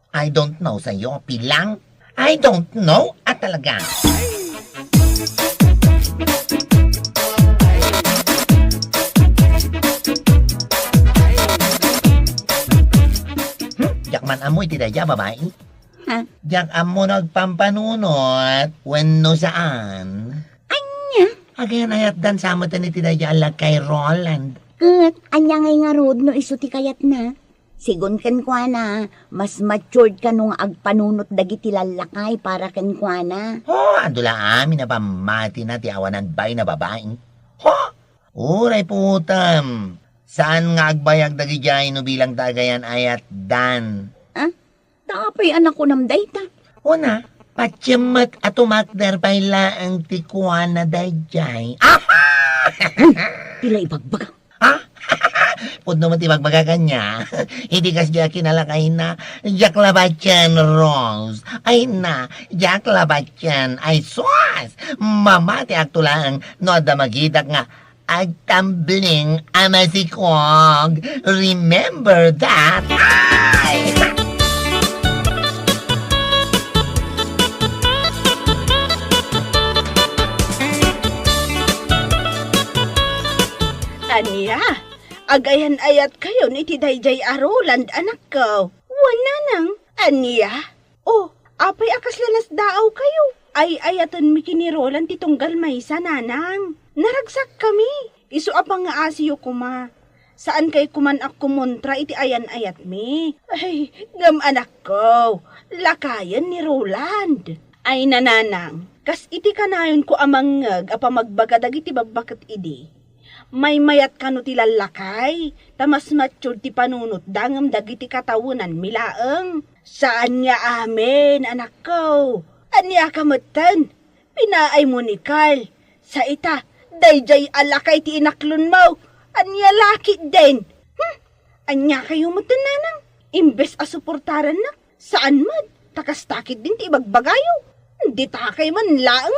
I don't know sa'yo, pilang. I don't know at talaga. Jak man amoy ti daya, babae. Ha? Jak amo nagpampanunot, wenno saan? Anya? Agayan ayat dan sama tani ti daya ala kay Roland. Kat, anya ngay nga rod no iso ti kayat na. Sigon ken kwa na, mas matured ka nung agpanunot dagiti lalakay para ken kwa na. Oh, andula amin na pamati na ti awanan bay na babae. Ho! Uray putam. Saan nga agbayag dagijay no bilang tagayan ayat dan? Tapay anak ko nam dayta. Una, patyamat at umakder pala ang tikuan na dayjay. Pila ibagbaga. Pud naman tibagbaga kanya. Hindi kasi kinalakay na Jack Labatyan Rose. Ay na, Jack Labatyan ay sauce. Mamati aktulang no da magidak nga agtambling amasikog. Remember that? Ay! Anya, agayan ayat kayo ni ti dayjay Roland anak ko. Wala nang, Anya. Oh, apay akas lanas daaw kayo. Ay ayatan mi kini Roland ti tunggal maysa nanang. Naragsak kami. Isu apang nga asiyo kuma. Saan kay kuman ak kumontra iti ayan ayat mi? Ay, ngam anak ko. Lakayan ni Roland. Ay nananang, kas iti kanayon ko amangag apa magbagadag iti babbakat idi. May mayat kano ti lalakay, tamas mature ti panunot dangam dagiti katawunan milaeng. Saan nga amin, anak ko? Anya kamutan? Pinaay mo ni Carl. Sa ita, dayjay alakay ti inaklon mo. Anya laki din. Anya kayo mutan nanang? Imbes asuportaran na. Saan man? Takas takit din ti ibagbagayo. Hindi takay man laeng.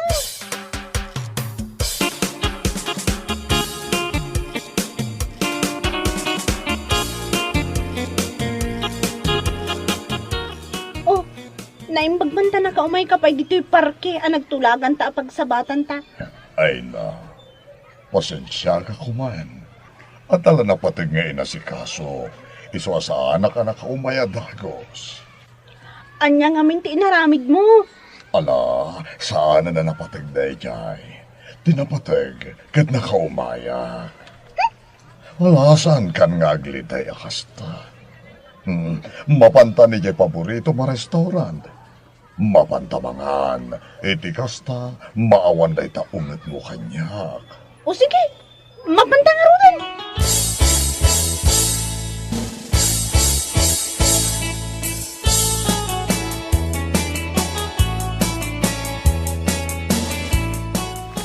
ta nakaumay ka pa dito'y parke ang nagtulagan ta pagsabatan ta. Ay na, pasensya ka kuman. At tala na patig nga inasikaso, iso sa anak umaya dagos. Anya nga minti inaramid mo. Ala, saan na napatig day jay? Tinapatig, kat nakaumaya. Wala saan kan nga aglitay akasta. Mapanta ni jay paborito ma restaurant. Mapantamangan, iti kasta, maawan day ta unget mo kanyak. O sige, mapanta nga rin.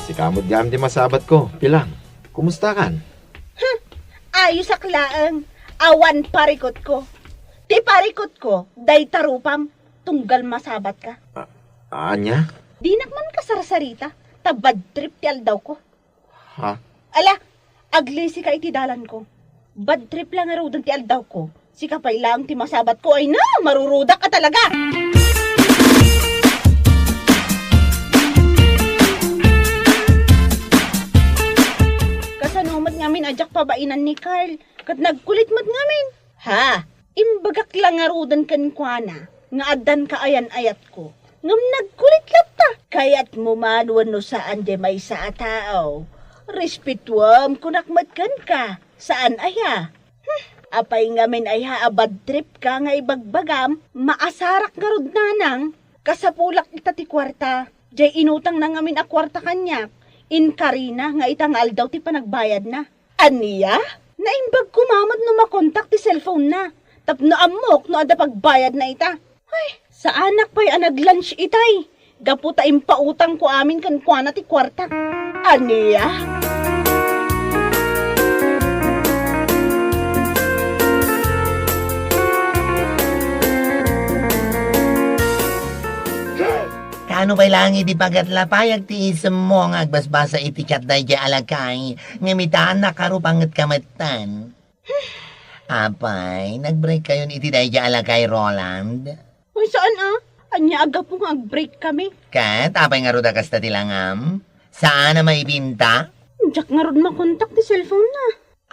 Si kamot gam di masabat ko. Pilang, kumusta kan? Ayos aklaang, awan parikot ko. Ti parikot ko, day tarupam, tunggal masabat ka. Anya? Di nakman ka sarasarita, tabad trip ti aldaw ko. Ha? Ala, aglisi ka iti dalan ko. Bad trip lang nga ti aldaw ko. Si kapay lang ti masabat ko ay na, marurudak ka talaga. Kasanumat ngamin ajak pabainan ni Carl, kat nagkulit mat ngamin. Ha? Imbagak lang nga kan kuana, nga adan ka ayan ayat ko. Ngam nagkulit lang ta. Kaya't mumanuan no saan de may sa atao. Respetuam kunakmatkan ka. Saan aya? Apay ngamin ay abad trip ka nga ibagbagam, maasarak nga rod nanang. Kasapulak ita ti kwarta. Jay inutang na ngamin a kwarta kanyak. In Karina nga itangal daw ti panagbayad na. Aniya? Naimbag kumamad no makontak ti cellphone na. Tapno amok no ada pagbayad na ita. Ay, sa anak pa'y anag-lunch itay. Gaputa impautang ko amin kan kuana ti kwarta. Aniya? Kano ba'y langi di pagatlapayag ti isem mo nga agbasbasa iti kat day di alakay, ngamitaan na karupangat kamatan. Apay, nag-break kayo iti day di alakay, Roland? Uy, saan Anya aga po nga break kami. Kat, apay nga ruda kasta tilangam? Saan na maibinta? Diyak nga rod makontak ti cellphone na.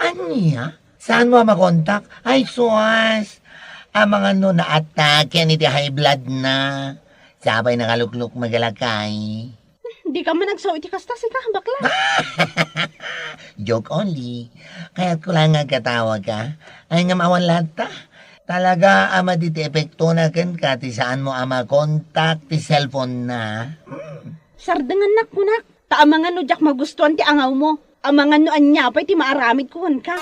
Anya? Saan mo makontak? Ay, suwas! Ang mga no na-attack yan iti high blood na. Sabay nakalukluk magalakay. Di ka man nagsaw iti kasta si ka, bakla. Joke only. Kaya't ko lang nga katawag ka. Ay nga mawan lahat ta. Talaga ama diti epekto na ken ka ti saan mo ama kontak ti cellphone na. Sardangan nak kunak. Taamangan no jak magustuhan ti angaw mo. Amangan no anya pa ti maaramid kuhan ka.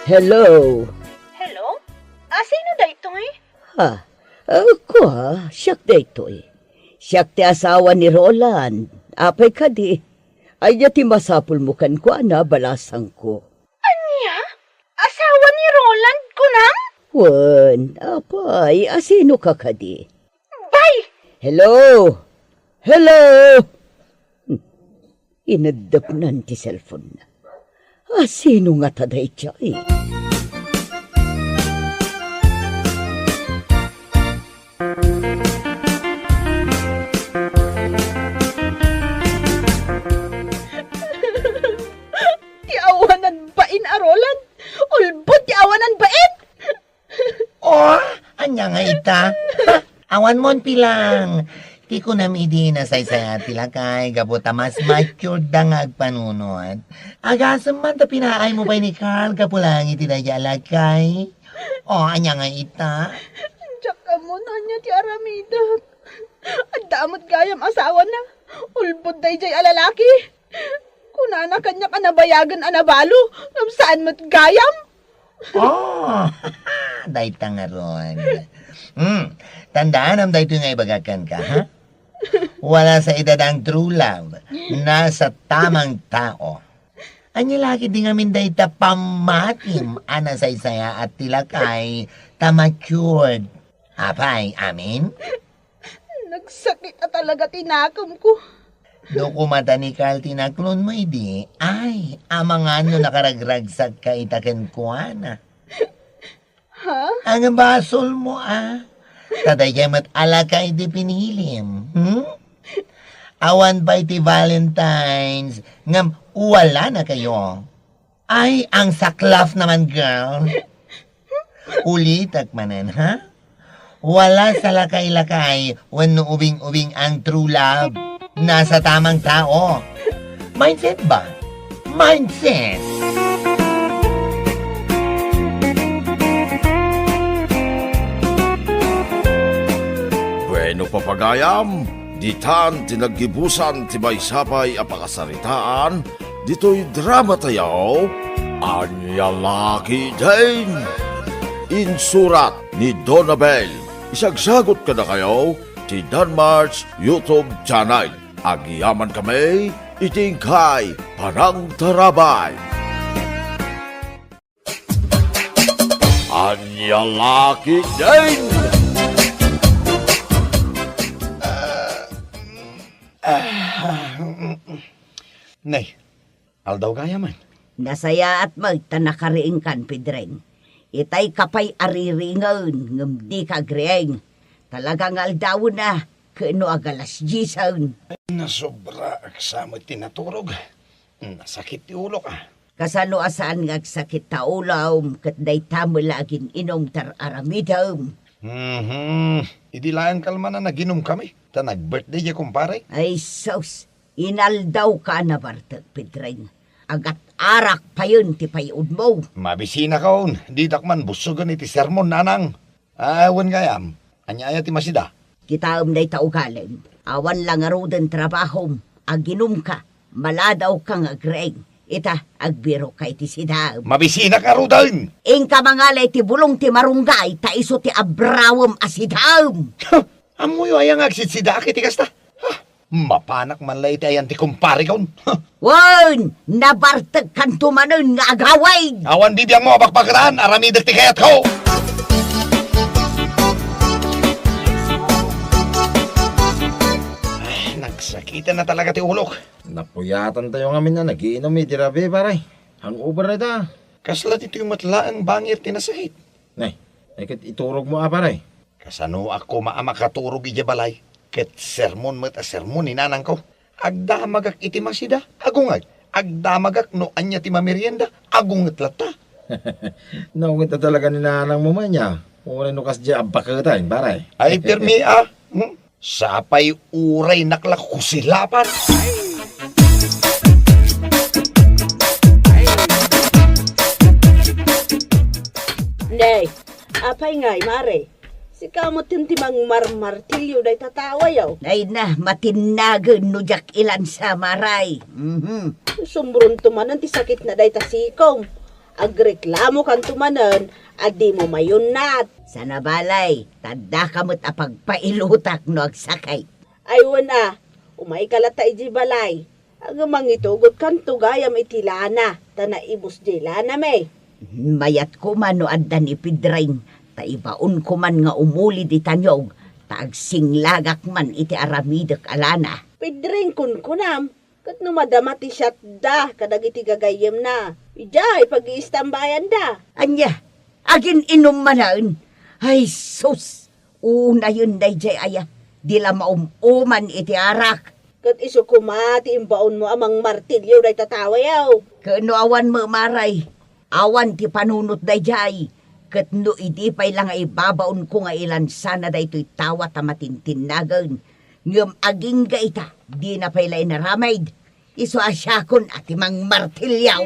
Hello? Hello? Sino da ito eh? Ako siyak da ito eh. Siyak ti asawa ni Roland. Apay ka di. Ay ti masapul mo kan ko balasang ko. Anya? Asawa ni Roland kunang? Wan, apay, asino ka ka di? Bye! Hello? Hello? Inadapnan ti cellphone na. Asino nga taday chay? Tiawanan bain Roland? Ulbot tiawanan bain? Oh, anya nga ita. Ha, awan mon pilang. Ti ko namidi na say-saya tilakay, gabuta mas matured da nga agpanunod. Agasam man ta pinaay mo ba ni Carl, kapulang iti na alakay. Oh, anya nga ita. Diyak ka mo na niya ti aramidat. Ang damot gayam asawa na. Ulbot day jay alalaki. Kunana kanya ka nabayagan anabalo. Ngam saan mo't gayam? Oh, day nga ron. Tandaan am day nga ibagakan ka, ha? Wala sa edad ang true love, nasa tamang tao. Anya lagi di nga minday ta pamatim, ana say-saya at tilakay, ta-matured. Apay, amin? Nagsakit na talaga tinakam ko. Do kumata ni Carl tinaklon mo idi. Ay, amang ano nakaragragsak ka itaken kuana. Ha? Ang basol mo Tadayam at ala ka idi pinilim. Awan ba iti Valentine's ngam wala na kayo. Ay, ang saklaf naman girl. Ulitak manan ha? Wala sa lakay-lakay when ubing-ubing ang true love. Nasa tamang tao. Mindset ba? Mindset! Bueno papagayam, ditan tinaggibusan ti may sapay apakasaritaan, dito'y drama tayaw, Anyalaki Din. Insurat ni Donabel. Isagsagot ka na kayo ti Danmar's YouTube channel. Agyaman kami, itingkay parang tarabay. Anyalaki Din. Nay, aldaw gaya man. Nasaya at magtanakariing kan, Pedreng. Itay kapay ariringon, ngam di kagreeng. Talagang aldaw na, kano agalas gisaon. Nasobra sa mo tinaturog. Nasakit ti ulo ka. Kasano asaan ngagsakit ta ulaw, kat day tamo laging inom tar aramidom. Idi lang kalma na naginom kami. Ta nag-birthday ya kumpare. Ay sos, inaldaw ka na Bartek, Pedreng. Agat arak pa yun ti payud mo. Mabisina kaon. Di dakman busugan iti sermon nanang. Awan gayam. Anyaya ti masida. Kitaom day taugalim. Awan lang arudan trabahom. Aginom ka, maladaw kang agreng. Ita, agbiro kay ti sidaom. Mabisina ka rudan. Ing kamangalay ti bulong ti marunggay, ta iso ti abrawom asidam. Amoy ayang agsitsida kiti kasta. Mapanak man lay ti ayan ti kumpare kaon. Wan, nabartag kan tumanon nga agaway. Awan bibiyang mo abakpagran, aramidag ti kayat ko. Ay, nagsakitan na talaga ti ulok. Napuyatan tayo ngamin na nagiinom iti rabi paray. Hangover na ita. Kasla dito yung matlaang bangir tinasahit. Nay, iturog mo paray. Kasano ako maamakaturog iti balay. Ket sermon mo't sermon ni nanang ko. Agdamagak iti masida, agungag. Agdamagak no anya ti mamerienda, agungat lata. Naungit na talaga ni nanang mo man niya. Uray no kas diya abakatain, baray. Ay, pirmi Sapay uray naklak kusilapan. Nay, apay ngay, mare. Si kamot timang marmartilyo day tatawa yaw. Ay na, matinagan no jak ilan sa maray. Sumbrun tumanan ti sakit na day tasikong. Agreklamo kan tumanan, adi mo mayunat. Sana balay, tanda kamot apagpailutak no agsakay. Ay wana, umay kalata iji balay. Ang mangitugot kan tugayam itilana, tana ibus jilana me. Mayat ko man no adda ni Pedreng. Taibaon ko man nga umuli di tanyog, tagsinglagak man iti aramidak alana. Pedreng kun kunam, kat numadama ti syat da, kadag iti gagayem na. Ijay, pag-iistambayan da. Anya, agin inom manan. Ay sus, una yun day jay aya, di la mauman iti arak. Kat iso kumati imbaon mo amang martilyo day tatawa yaw. Kano awan mo maray, awan ti panunot day jay. Kat no idi pay lang ay babaon ko nga ilan sana da ito'y tawa tamatintinnagan. Ngam aging gaita, di na pay lain naramayd. Iso asyakon at imang martilyaw.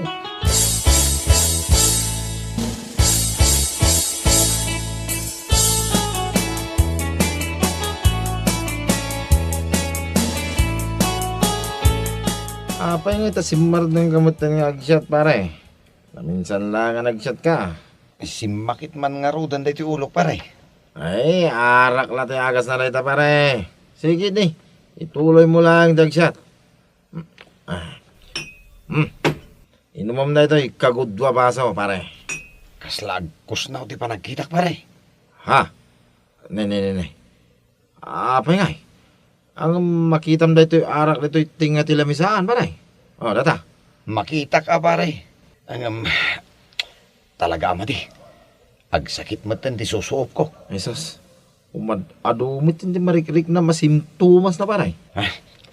Apa yung ito, simar ng gamot na nag-shot pare. Minsan lang nga nag-shot ka. Simakit man nga rudan dito ulok pare. Ay, arak lang tayo agas na rita pare. Sige di, ituloy mo lang nag-shot. Inumam na ito, ikagudwa baso pare. Kaslagkos na o di pa nagkitak pare. Ha? Ne. Apa nga Ang makitam da ito'y arak dito'y tinga tilamisaan, paray. O, data. Makita ka pare. Ang talaga amadi. Agsakit mo ti susuop ko. Esos, adumit hindi marikrik na masimptomas na paray.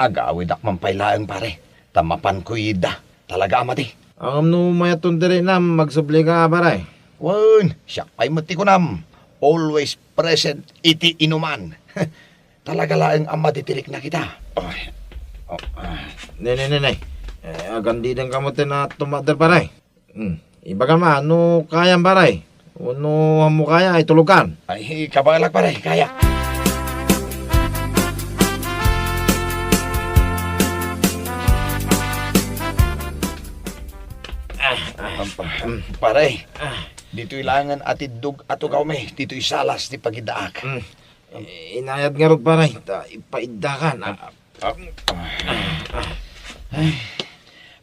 Agawid ak mampailaang pare. Tamapan ko ida. Talaga amadi. Ang no mayaton dire na magsubli ka paray. Wan, siya ay mati ko nam. Always present iti inuman. Talaga laang amadi tirik na kita. Nenay. Agandi din kamote na tumader paray. Ibaga ma, ano kayang paray? Ano mo kaya ay tulugan? Ay, kabalag pare, kaya. Pare, dito ilangan atidug ato kawme, dito isalas di pagidaak. Inayad nga rin paray, ipaidakan.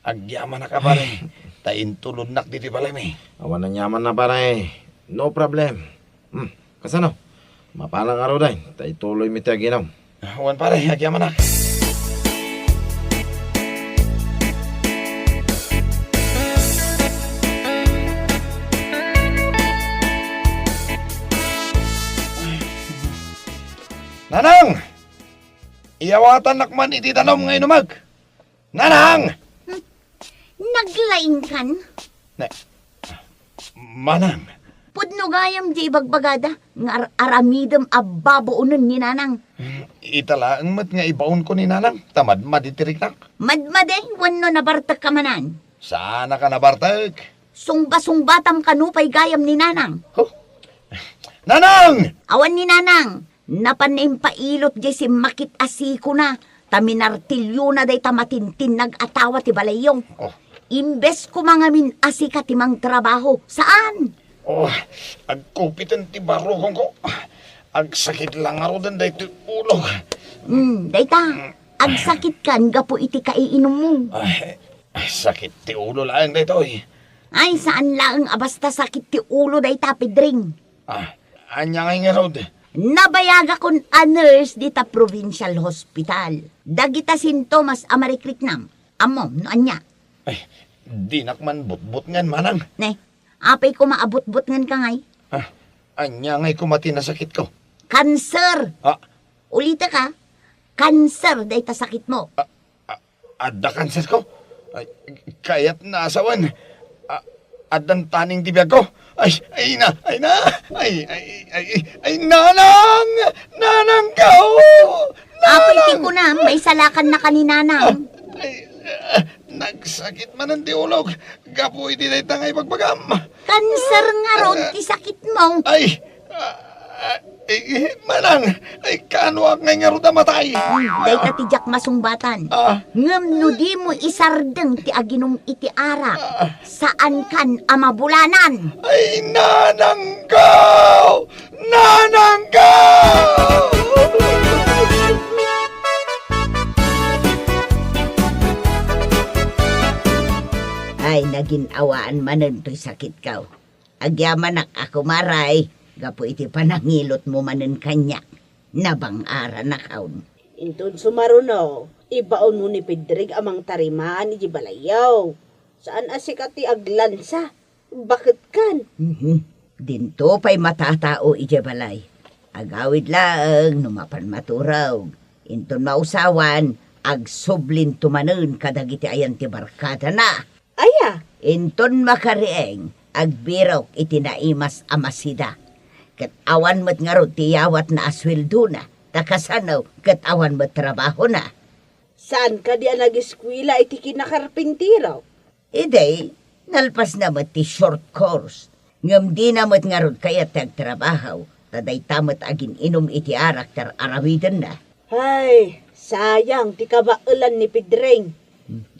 Agyaman na ka pare, tain tulod nak dito palay Awan na nyaman na paray, no problem. Kasano? Mapalang araw dahin, tayo tuloy mi tayo ginaw. Wan pare, agyaman na. Nanang! Iyawatan nakman iti tanom ngayon umag. Nanang! Naglaing kan? Manang! Pudno gayam di bagbagada, nga aramidem ababo unon ni nanang. Itala ang mat nga ibaon ko ni nanang. Tamad maditirik nak. Madmaday, wano nabartak ka manan. Sana ka nabartag? Sungba-sungbatam kanupay gayam ni nanang. Nanang! Awan ni nanang, napanim pailot di si makit asiko na. Taminartilyo na day tamatintin nag-atawa ti balayong. Imbes ko mga min asika timang trabaho. Saan? Agkupitan ti barukong ko. Agsakit lang aro din day ti ulog. Dayta, agsakit kan gapo iti kaiinom mo. Sakit ti ulo lang day to Ay, saan lang abasta sakit ti ulo dayta, Pedring? Anya ngay nga rod. Nabayaga kon a nurse dita provincial hospital. Dagita sintomas amarikliknam. Amom, no anya. Di nakman butbut ngan manang. Ne, apay ko maabot-bot ngan ka ngay. Anya ngay kumati na sakit ko. Cancer! Ulita ka, cancer day ta sakit mo. Adda cancer ko? Kaya't naasawan. Adan taning tibiyag ko. Nanang ka! Apay ti ko na, may salakan na kaninanang. Nagsakit man ang tiulog. Gapo iti day tangay pagbagam. Cancer nga rod ti sakit mo. Manang, kaano ak ngay nga ro matay? Day ka ti jak masungbatan. Ngem no di mo isardeng ti aginom iti arak. Saan kan amabulanan? Nanang ka! Nanang ka! Ay, naginawaan manen to'y sakit ka. Agyaman ako maray. Gapo iti panangilot mo manen kanya. Nabang ara na kaon. Intun sumaruno, ibaon mo ni Pedrig amang tarimaan ni Jibalayaw. Saan asikati aglansa? Bakit kan? Dinto pa'y matatao ijabalay. Agawid lang, numapan maturaw. Intun mausawan, agsublin tumanon kadagiti ayan ti barkada na. Aya? Intun makarieng, agbirok iti naimas amasida. Kat awan mo't nga ro tiyawat na asweldo na. Takasanaw, kat awan mo't trabaho na. Saan ka di nag-eskwila iti kinakarpintiraw? Ide, nalpas na mo't ti short course. Ngam di na mo't nga ro kaya tagtrabaho. Taday tamot agin inom iti arak tar arawidan na. Ay, sayang ti kabailan ni Pedring.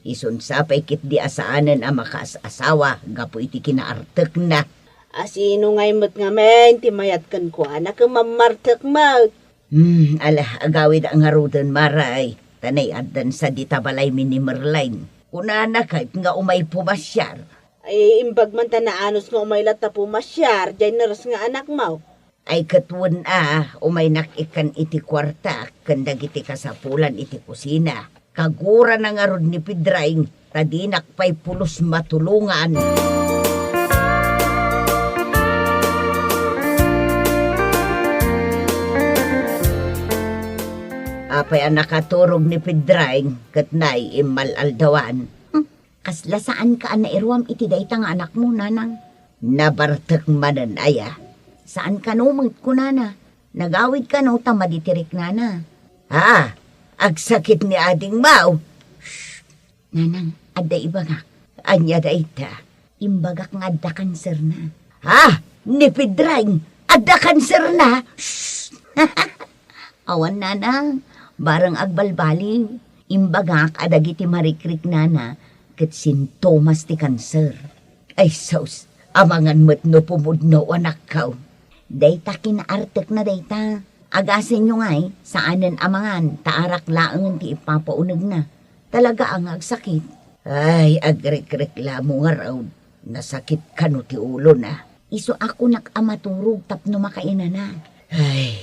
Isunsapay kit di asaanan ang makaas-asawa. Gapo iti kinaartek na. Asino ngay mo't nga men, ti mayat kan ko anak ang mamartek mo. Agawid ang harudan maray. Tanay adan sa ditabalay mini Merline. Una na kahit nga umay pumasyar. Ay, imbag man ta na anos nga umaylat na pumasyar, dyan naras nga anak mo. Ay katwan umay nakikan iti kwarta, kandag iti kasapulan iti kusina. Kagura na nga rod ni Pidraing, tadinak pa'y pulos matulungan. Apay ang nakaturog ni Pidraing, katnay imalaldawan. Kasla saan ka na irwam iti dayta nga anak mo, nanang? Nabartak manan aya. Saan ka no ko nana? Nagawid ka no tamaditirik nana. Agsakit ni ading mau. Shh, nanang, adda ibagak. Anya dayta, imbagak nga adda kanser na. Ni Pidraing, adda kanser na. Shh. Awan nanang, barang agbalbaliw. Imbagak adagiti marikrik nana, ket sintomas ti kanser. Ay sos, amangan mo't no pumudno anak kaw. Dayta kinaartek na dayta. Agasin nyo nga'y, saanan amangan, taarak laang ti ipapaunag na. Talaga ang agsakit. Ay, agrek-reklamo nga raw. Nasakit ka no ti ulo na. Iso ako nakamaturog tapno makaina na. Ay,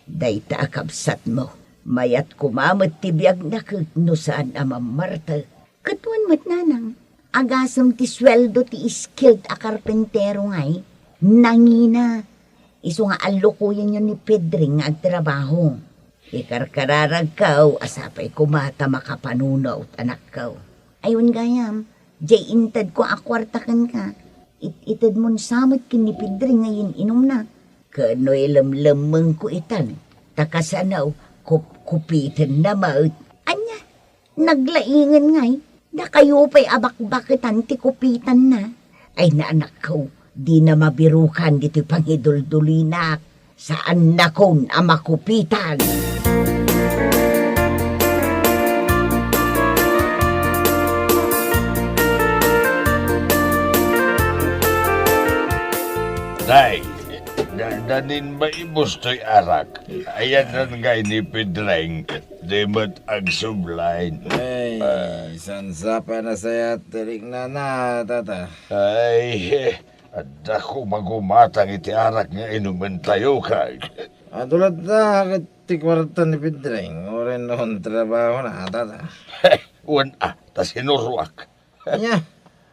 dayta akabsat mo. Mayat kumamot ti biyag na no saan amam Marta. Katuan mat nanang, agasam ti sweldo ti skilled a karpentero nga'y, nangina. Iso nga alukuyan yun ni Pedring nga agtrabaho. Ikarkararag kaw, asapay kumata makapanunaw anak kaw. Ayun gayam, jay intad ko akwartakan ka. Itad mon samot kin ni Pedring ngayon inom na. Kano'y lamlamang ko itan, takasanaw, kupitan na maut. Anya, naglaingan ngay, na kayo pa'y abak-bakitan ti kupitan na. Ay na anak kaw, di na mabirukan dito pangiduldulinak. Saan na kon ang makupitan? Day, danin ba ibustoy arak? Ayan ran nga ni Pidraing, demot ang subline. Ay, sansa pa na saya tirik na tata. Ay, adda ko magumatang iti arak nga inuman tayo kay. Tulad na, ti kwarta ni Pidraing, oren noon trabaho na, tata. Wan tas hinuruak. Anya,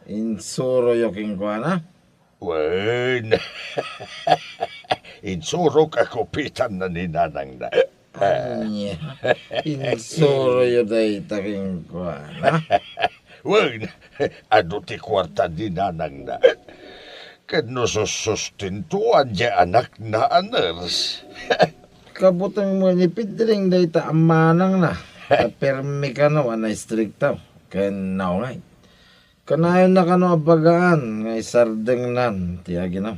insuro yoking ko na. Wan, insuro ka kupitan na ni nanang na. Anya, insuro yo day taking ko na. Wan, ano ti kwarta ni nanang na. Kano susustintuan niya anak na aners. Kabutang mo ni Pidraing day ta amanang na. Permi ka na, wana strictaw. Kanaw ngay. Kanayon na kano abagaan, ngay sardeng nan, tiyagi na.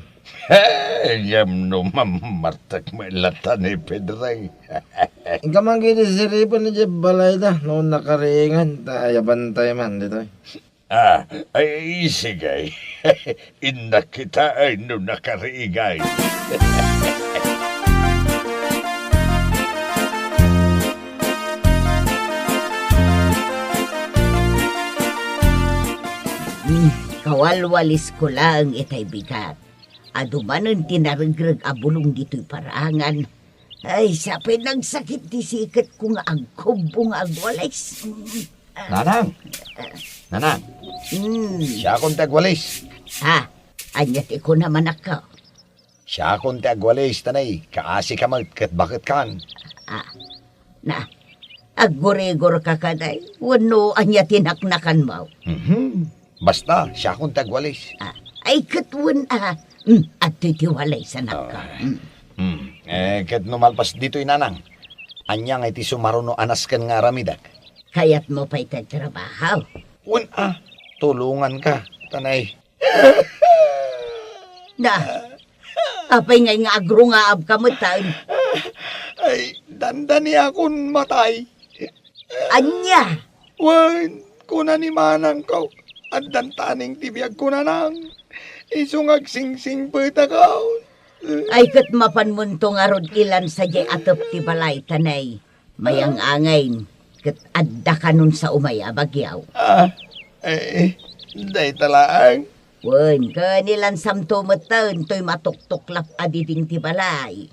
Yam no mamartak may lata ni Pidraing. Kamang gini siripan ni Jeff Balayda, noon nakariingan, tayabantay man dito. Ay sigay. Inak kita ay no nakariigay. Kawalwalis ko lang itay bigat. Adumanon tinarigrag abulong dito'y parangan. Ay, sapay nagsakit di sikat ko nga agkubong agwalis. Nanang! Nanang! Siya akong tagwalis. Anyat ko naman ako. Siya akong tagwalis, tanay. Kaasi ka kat bakit kan? Agurigor ka kaday. Wano anyat tinaknakan mo. Basta, siya akong tagwalis. Ay, katwan at titiwalay sa naka. Kat numalpas dito'y nanang. Anya nga iti sumaruno anas kan nga ramidak. Kaya't mo pa'y tagtrabaho. Tulungan ka, tanay. Apay ngay nga agro nga ab kamutan. Ay, dandani akong matay. Anya? Wan, kuna ni manang ko. At dantaning tibiyag ko na nang. Isungag sing-sing pita ka. Ay kat mapanmunto nga rod ilan sa jay atop ti balay tanay. Mayang angayn. Kat adda ka nun sa umay abagyaw. Day talaang. Wen, kanilan samtumeten to'y matuktuklap adiding ti balay.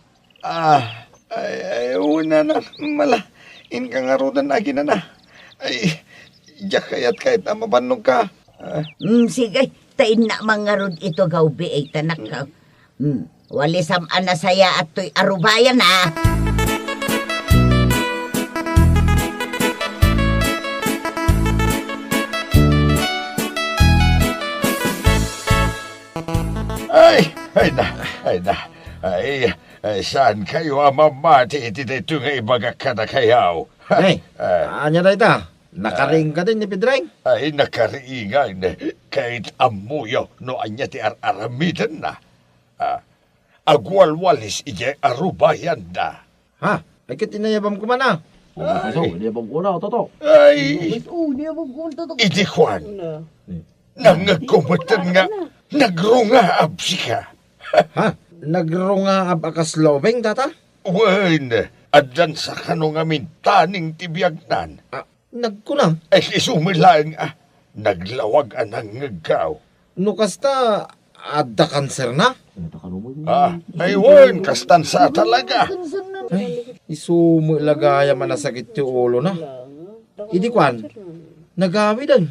Una na, in ka nga rodan agi na na. Ay, jak kayat kahit na mabannog ka. Sige, tain na mga rod ito gawbi ay tanak ka. Walisam anasaya at to'y arubayan na. Ay, saan kayo mamati iti dito nga ibaga ka na kayaw? Ay, anya na ita. Nakaring ka din ni Pedreng. Ay, nakariingan. Kahit amuyo no anya ti aramidan na. Agwalwalis ije arubayan na. Ha? Ay, kitinayabam ko man na. Ay, iti kwan. Nangagkumatan nga, nagrunga absi ka. Ha? Nagrunga abakas lobeng, tata? Wen, adyan sa kanong amin taning tibiyagnan. Nagkunang. Ay, isumilang naglawag anang ngagaw. No kasta, adda kanser na? Ay, wen, kastan sa talaga. Ay, isumulagaya man nasakit yung ulo na. Idi kwan, nagawi din.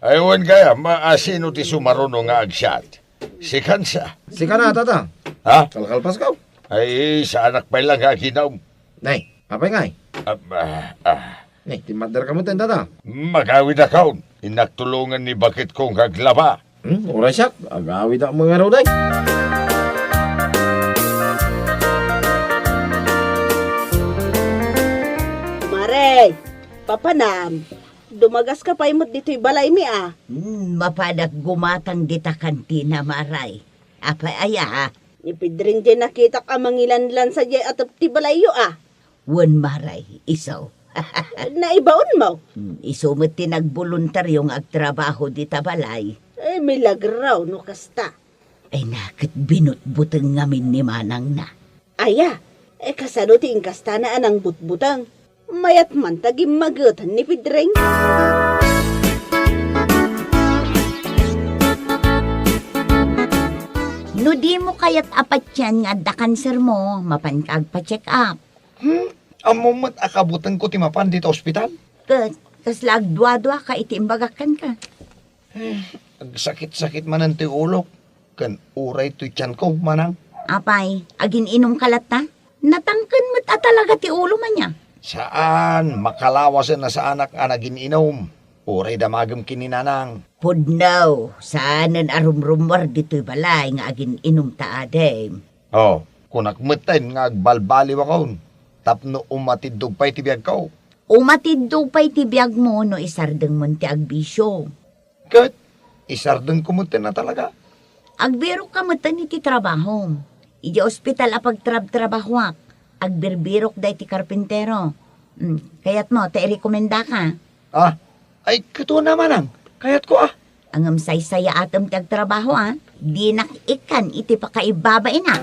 Ay, wen kaya, maasino ti sumaruno nga agsyat. Sikan siya. Sika na, tata. Ha? Kalkalpas ka. Ay, sa anak pa lang nga ginaw. Nay, apay ngay. Nay, timadar ka mo ten, tata. Magawid akaw. Inaktulungan ni bakit kong kaglaba. Oray siya. Agawid ako mga raw day. Mare, papanam. Dumagas ka pa imot dito'y balay mi Mapadak gumatang dita kantina maray. Apay aya Ni Pedring di nakita ka mangilanlan sa jay at ti balayo Wen maray, isaw. Naibaon mo? Isumit tinagboluntaryong agtrabaho dita balay. Ay, milagraw no kasta. Ay nakit binutbutang ngamin ni Manang na. Aya, kasano ti ingkasta na anang butbutang. Mayat man tagim magutan ni Pedring. No di mo kaya't apat yan nga da cancer mo, mapankag pa check up. Amumat akabutan ko ti mapan dito ospital. Tas lagdwa-dwa ka itiimbagakan ka. Ang sakit-sakit man ang ti ulo. Kan uray to'y tiyan ko, manang. Apay, agin inom kalat na? Natangkan mo't talaga ti ulo man niya. Saan? Makalawasan na sa anak nga nagininom. Uray damagam kininanang. Pudnaw, saanan arumrumwar dito'y balay nga agin inom taadem. Kung nakmeten nga agbalbaliw akon. Tapno umatidog pa'y tibiyag ko. Umatiddo pa'y tibiyag mo no isardeng mo ti agbisyo. Kat, isardeng kumuten na talaga. Agbiro ka mo iti trabaho. Iji ospital apag trabahwak. Agbirbirok da iti karpintero. Kayat mo, te rekomenda ka. Ay, kato naman ang. Kayat ko Ang say-saya atom ti agtrabaho Di nakiikan iti pakaibabay na.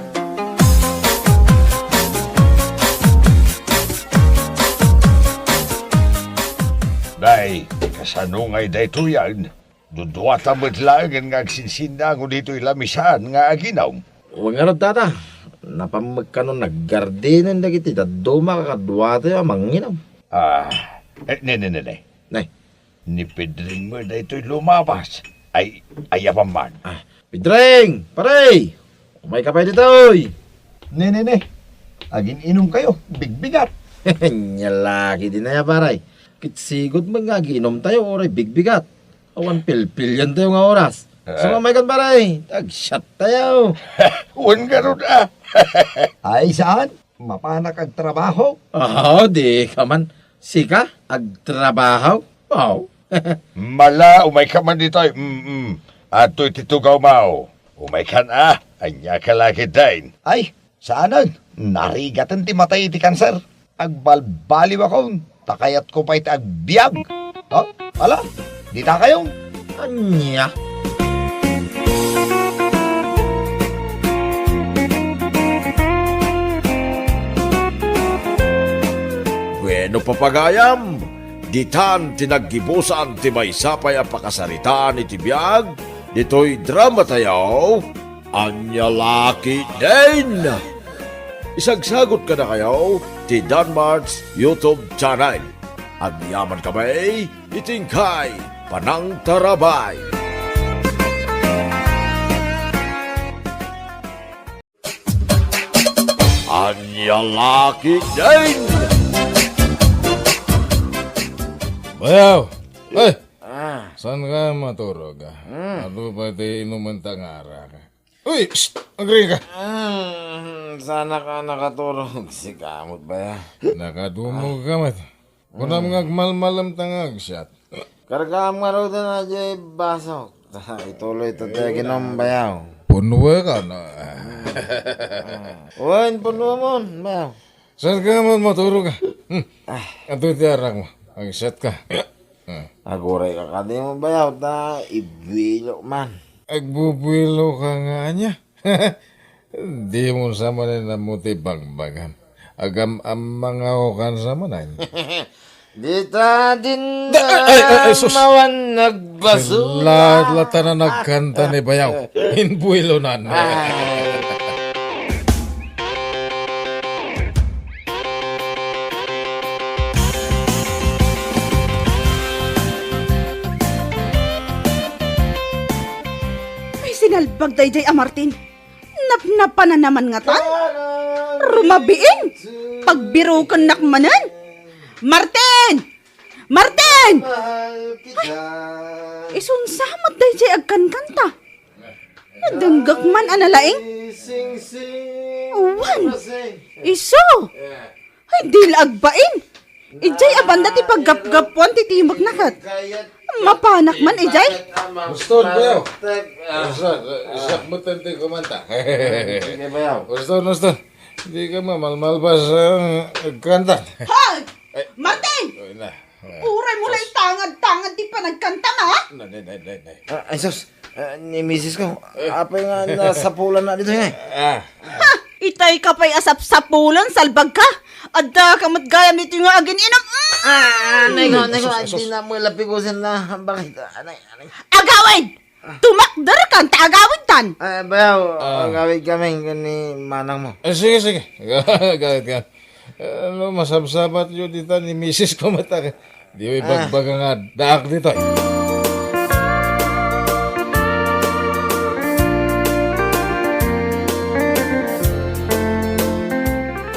Day, kasanungay day to yan. Duduwata mo't lang nga agsinsinda ko dito'y lamisan nga aginaw. Huwag nga tata. Napamagkanon naggardinan na kiti. Daduma kakadwata yung manginaw. Ne. Nay. Ni Pedring mo dito'y lumabas. Ay, ayapan man. Pedreng! Paray! Umay ka pa dito, oy! Ne. Agin inom kayo. Bigbigat. Nyalaki din na ya, paray. Kitsigod mga ginom tayo, oray, bigbigat. Awan pilpil yan tayo nga oras. So, may kan paray. Tag-shot tayo. Uwan ka ron Ay, saan? Mapanak ang trabaho. Di ka man. Sika, agtrabaho. Mala, umay ka man dito. Ato'y titugaw mao. Umay kan anya ka laki din. Ay, saanan? Narigatan ti matay ti kanser. Agbalbaliw ako. Takayat ko pa iti agbiag. Ala, di ta kayong. Anya. Bueno papagayam, ditan tinaggibusan ti may sapay a pakasaritaan iti biyag, Dito'y drama tayo, Anya Laki din! Isagsagot ka na kayo, ti Danmar's YouTube channel. Ang yaman kami, itingkay, Panang Tarabay. Anya Laki din! Bayaw! Ay! Saan ka maturog? Ano ba di inuman tangara ka? Uy! Shh! Agree ka! Sana ka nakaturog si kamot ba ya? Nakadumog ka mat. Kunam nga malmalam tangag shot. Karga nga ro na jay basok. Ituloy ito tayo ginom bayaw. Punwa ka na. Wan puno mo, bayaw. Saan ka maturog ka? Ato tiarang mo. Ang shot ka. Aguray ka kadi mo bayaw ta ibilo man. Agbubuelo ka nga niya. Di mo sama na namuti bangbangan. Agam ang mga hukan sama na niya. Dita din sus. mawan nagbaso. Lata na nagkanta ni Bayaw. Inbuelo na. Ay, sinalbag dayjay a Martin. Napnapa na naman nga tan. Rumabiin. Pagbirukan nakmanan. Martin! Martin! Isunsamot dayjay agkan kanta. Nadanggak man analaing. Uwan. Iso. Ay, dil agbain. Ijay abanda ti paggap-gapuan ti timok nakat. Mapanak man ijay. Gusto Bayaw. Isak mo tanti kumanta. Sige bayaw. Gusto. Hindi ka mamalmal ba sa kanta? Hoy! Martin! Uy na. Uray mo lang tangad-tangad di pa nagkanta na ha? Ay sus, ni misis ko, apay nga nasapulan na dito nga. Ha! Itay ka pa'y asap-sapulan, salbag ka. Adda ka matgayam ito nga agin inam. Nego, hindi na mo lapikusin na. Bakit? Agawin! Tumakdar ka, tagawin tan. Bayaw, gawin kami ni manang mo. Sige. Gawit ka. Ano, masabsabat yun dito ni misis ko mata. Di mo ibagbaga nga daak dito.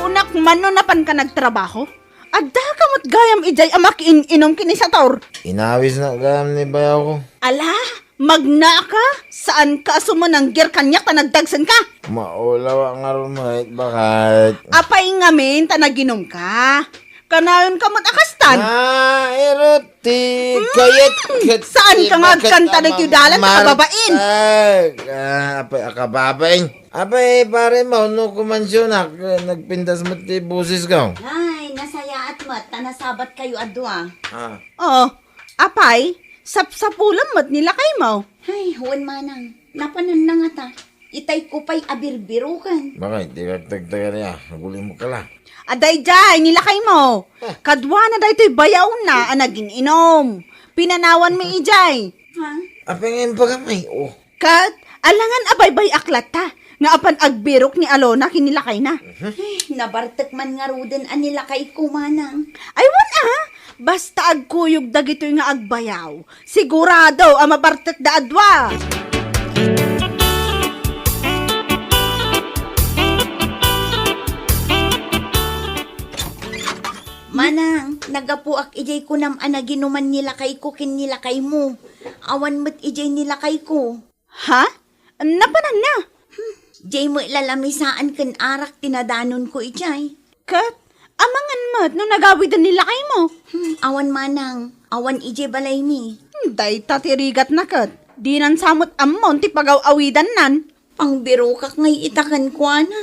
Unak man no napan ka nagtrabaho? Adda ka matgayam ijay amak inom kini sa taur. Inawis na gam ni bayaw ko. Ala, magna ka? Saan ka sumananggir kanyak ta nagdagsan ka? Maulawa nga ron mo, bakit? Apay ngamin ta naginom ka. Kanayon ka matakastan. Eroti, kayat. Saan ka nga kanta na tiudalan sa kababain? Apay, akababain. Apay, pare mo, no kumansyon nagpindas mo ti busis ka. Ay, nasaya at mat, tanasabat kayo adwa. Oh, apay, sapsapulam mat nila kay mo. Ay, huwan manang, napanan na nga ta. Itay ko pa'y abirbirukan. Bakit, di ka tagtaga niya, naguli mo ka lang. Aday jay, nila kay mo. Kadwa na day to'y bayaw na, anagin inom. Pinanawan mi ijay. Ha? Apay ngayon pa kamay, oh. Kat, alangan abay-bay aklat ta. Nga apan agbirok ni Alona kinilakay na. Ay, nabartek man nga ruden anilakay ko manang. Aywan basta agkuyog dagitoy nga agbayaw. Sigurado ang mabartek da adwa. Manang, nagapuak ijay ko nam anaginuman nilakay ko kin nilakay mo. Awan mo't ijay nilakay ko. Ha? Napanan na. Jay mo lalamisaan ken arak tinadanon ko ijay. Kat, amangan mat no nagawidan nilakay mo. Awan manang, awan ijay balay mi. Day tatirigat na kat. Di nan samot ammon ti pagaw-awidan nan. Pangbiro kak ngay itakan ko na.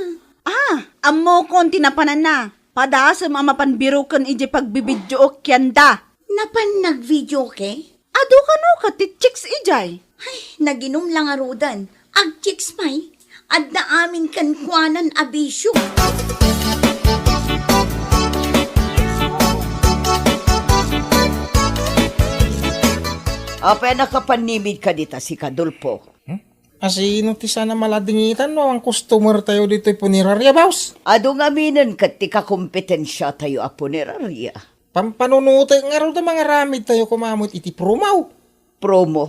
Ammo kon tinapanan na. Padasam ang mapanbirukan iji pagbibidyo o kyanda. Napan nag-video ke? Ado ka no ka ti chicks ijay. Ay, naginom lang arudan. Ag chicks pay. Adda amin kan kuanan abisyo. Apa nakapanimid ka dita si Kadulpo? Asino ti sana maladingitan no ang customer tayo dito punirarya, boss. Ado nga minan kat ti kakompetensya tayo a punerarya. Pampanunuti nga ro da mga ramid tayo kumamot iti promaw. Promo.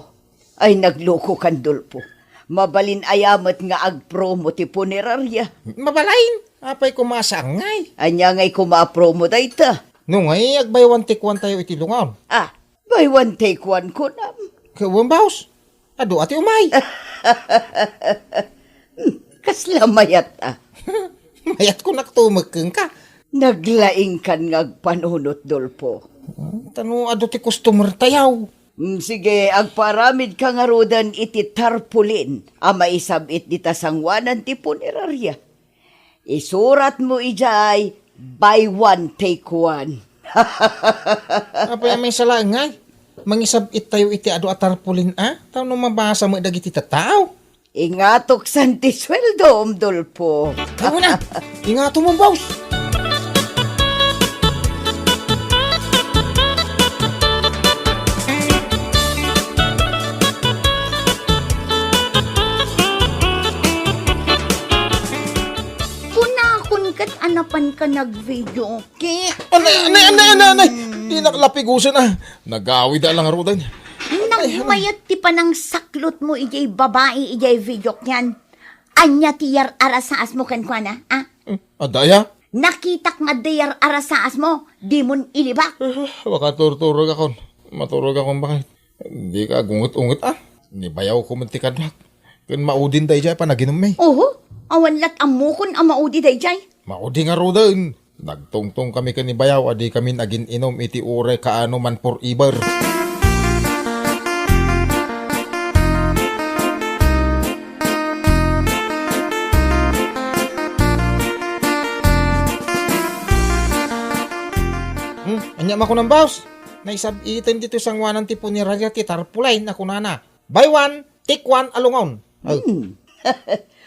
Ay nagloko Kadulpo. Mabalin ayamat nga ag-promo ti punerarya. Mabalain, apay kumasangay. Anya nga'y kuma-promo dayta. No ngay, agbay one take one tayo iti lungaw. Ah, buy one take one ko nam. Kawan, boss. Ado ati umay. Kasla mayat ah. Mayat ko naktumagkeng ka. Naglaing kan ngagpanunot, Dolpo. Tano, ado ti customer tayaw. Sige, agparamid ka nga rodan iti tarpulin, ama isabit di tasangwanan ti punerarya. Isurat mo ijay, buy one, take one. Apay may salangay. Mangisabit tayo iti ado atarpulin Tao no mabasa mo dagiti tataw. Ingatok santi sweldo, Dolpo. Ako na, ingato mo, boss. Anapan ka nag-video. Anay. Di nakalapigusan Nagawi da lang arudan. Nagmayat ti pa ng saklot mo ijay babae ijay video kyan. Anya tiyar arasaas mo kan kwa na, Adaya? Nakitak nga diyar arasaas mo, di mon ilibak. Baka turturog ako. Maturog akong bakit. Di ka gungot-ungot Nibayaw ko mantikadwak. Kun maudin day jay panaginom may. Oho, awanlat amukon ang maudi day jay. Maudi nga rodan. Nagtungtong kami kanibayaw, adi kami nagin inom iti ure kaano man for ibar. Anya mako ng boss. Naisabitan dito sang wanan tipo ni Raja ti tarpulay na kunana. Buy one, take one alungaw.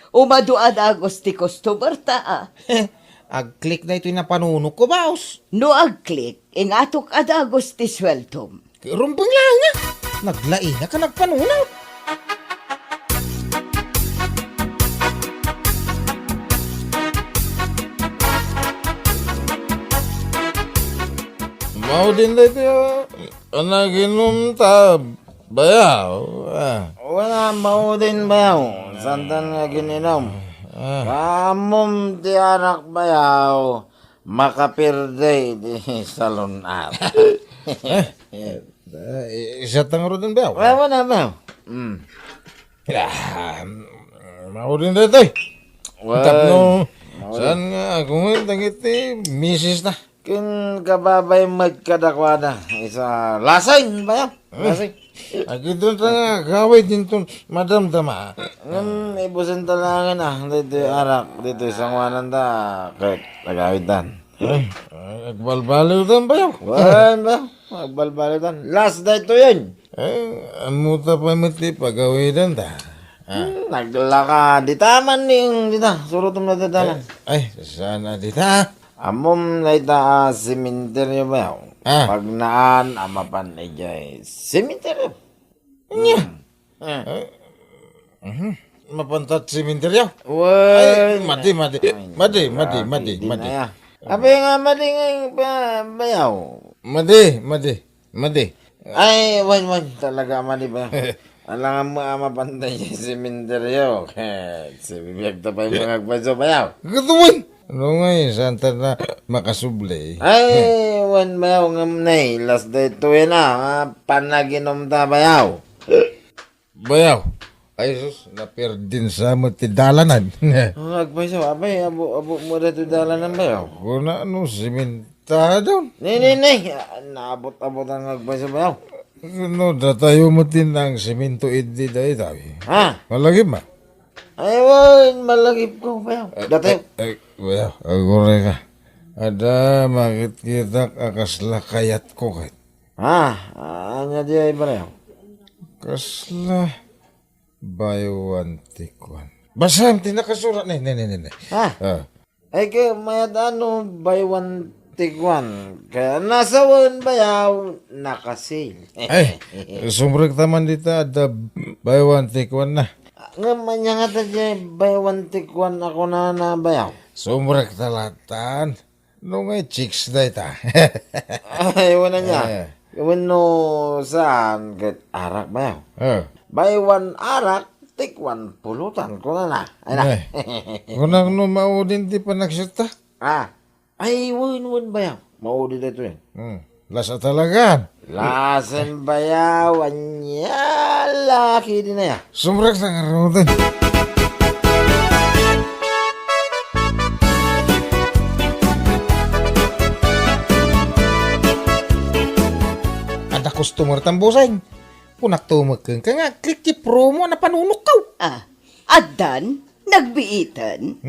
Umaduad agos ti customer ta Ag-click na ito yung napanunok ko, boss. No ag-click, ingatok adagos ti sweltom. Rumpang lang Naglain na ka nagpanunaw. Mau din dito naginom ta bayaw. Wala mau din bayaw. Santan nga gininom. Kamom ti anak bayaw. Makapirday di salon Isa tang ro din bayaw. Wala bayaw. Mau din dito. Tapno. Saan nga kung tangiti misis na. Kin kababay magkadakwana. Isa lasay bayaw. Lasay. Agito nga gawin din to madamdama. Ibusin talangan dito arak. Dito isang wanan ta. Kahit nagawitan. Agbalbaliw dan bayaw. Wan ba? Agbalbaliw tan. Last day to yun. Amo ta pa mati pagawidan ta. Nagdala ka. Ditaman ning dita. Surutom na ditaman. Ay, sana dita. Amom na ita simenteryo bayaw. Pag naan, amapan na jay simenteryo. Mapantat simenteryo. Wan. Madi. Apa nga madi nga bayaw? Madi. Ay, wan. Talaga madi bayaw. Alangan mo amapantay sa simenteryo. Sibibiyag ta pa yung mga agbaso bayaw. Gatuwan! Ano nga santa na makasuble. Ay, wan bayaw ngam nay. Last day to yun panaginom ta bayaw. Bayaw. Ay sus, naperdin sa mo ti dalanan. Agbaso, abay, abo mo na to dalanan bayaw. Kuna ano, siminta doon. Nay. Naabot-abot ang agbaso bayaw. No, datayo mo tinang simento idi dahi tabi. Malagip ma? Ay, wan, malagip ko bayaw. Datayo. Ay, bayaw, agore ka. Ada makit-kita akasla kayat ko kahit. Anya di ay bayaw. Kasla bayuan tikwan. Basahan tinakasurat. Ne. Ay, kaya mayat buy one, tikwan. Kaya nasawan bayaw, nakasil. Ay, sumrek taman dito ada buy one take one na. Ngaman niya nga tadya, bayawan tikwan ako na bayaw. Sumrek talatan. Nung ay chicks na ita. Ay, wala niya. Wano saan kat arak bayaw. Bayawan arak, tikwan pulutan ko na. Ay na. Kunang no maudin di pa nagsuta. Ay, wun bayaw. Maudin ito yan. Lasa talaga. Lasan bayaw, anya, laki din na ya. Sumrek sa ngarutan. Ada customer tambusay. Punak tumagkang ka nga, click di promo na panunok kaw. Adan, nagbiitan.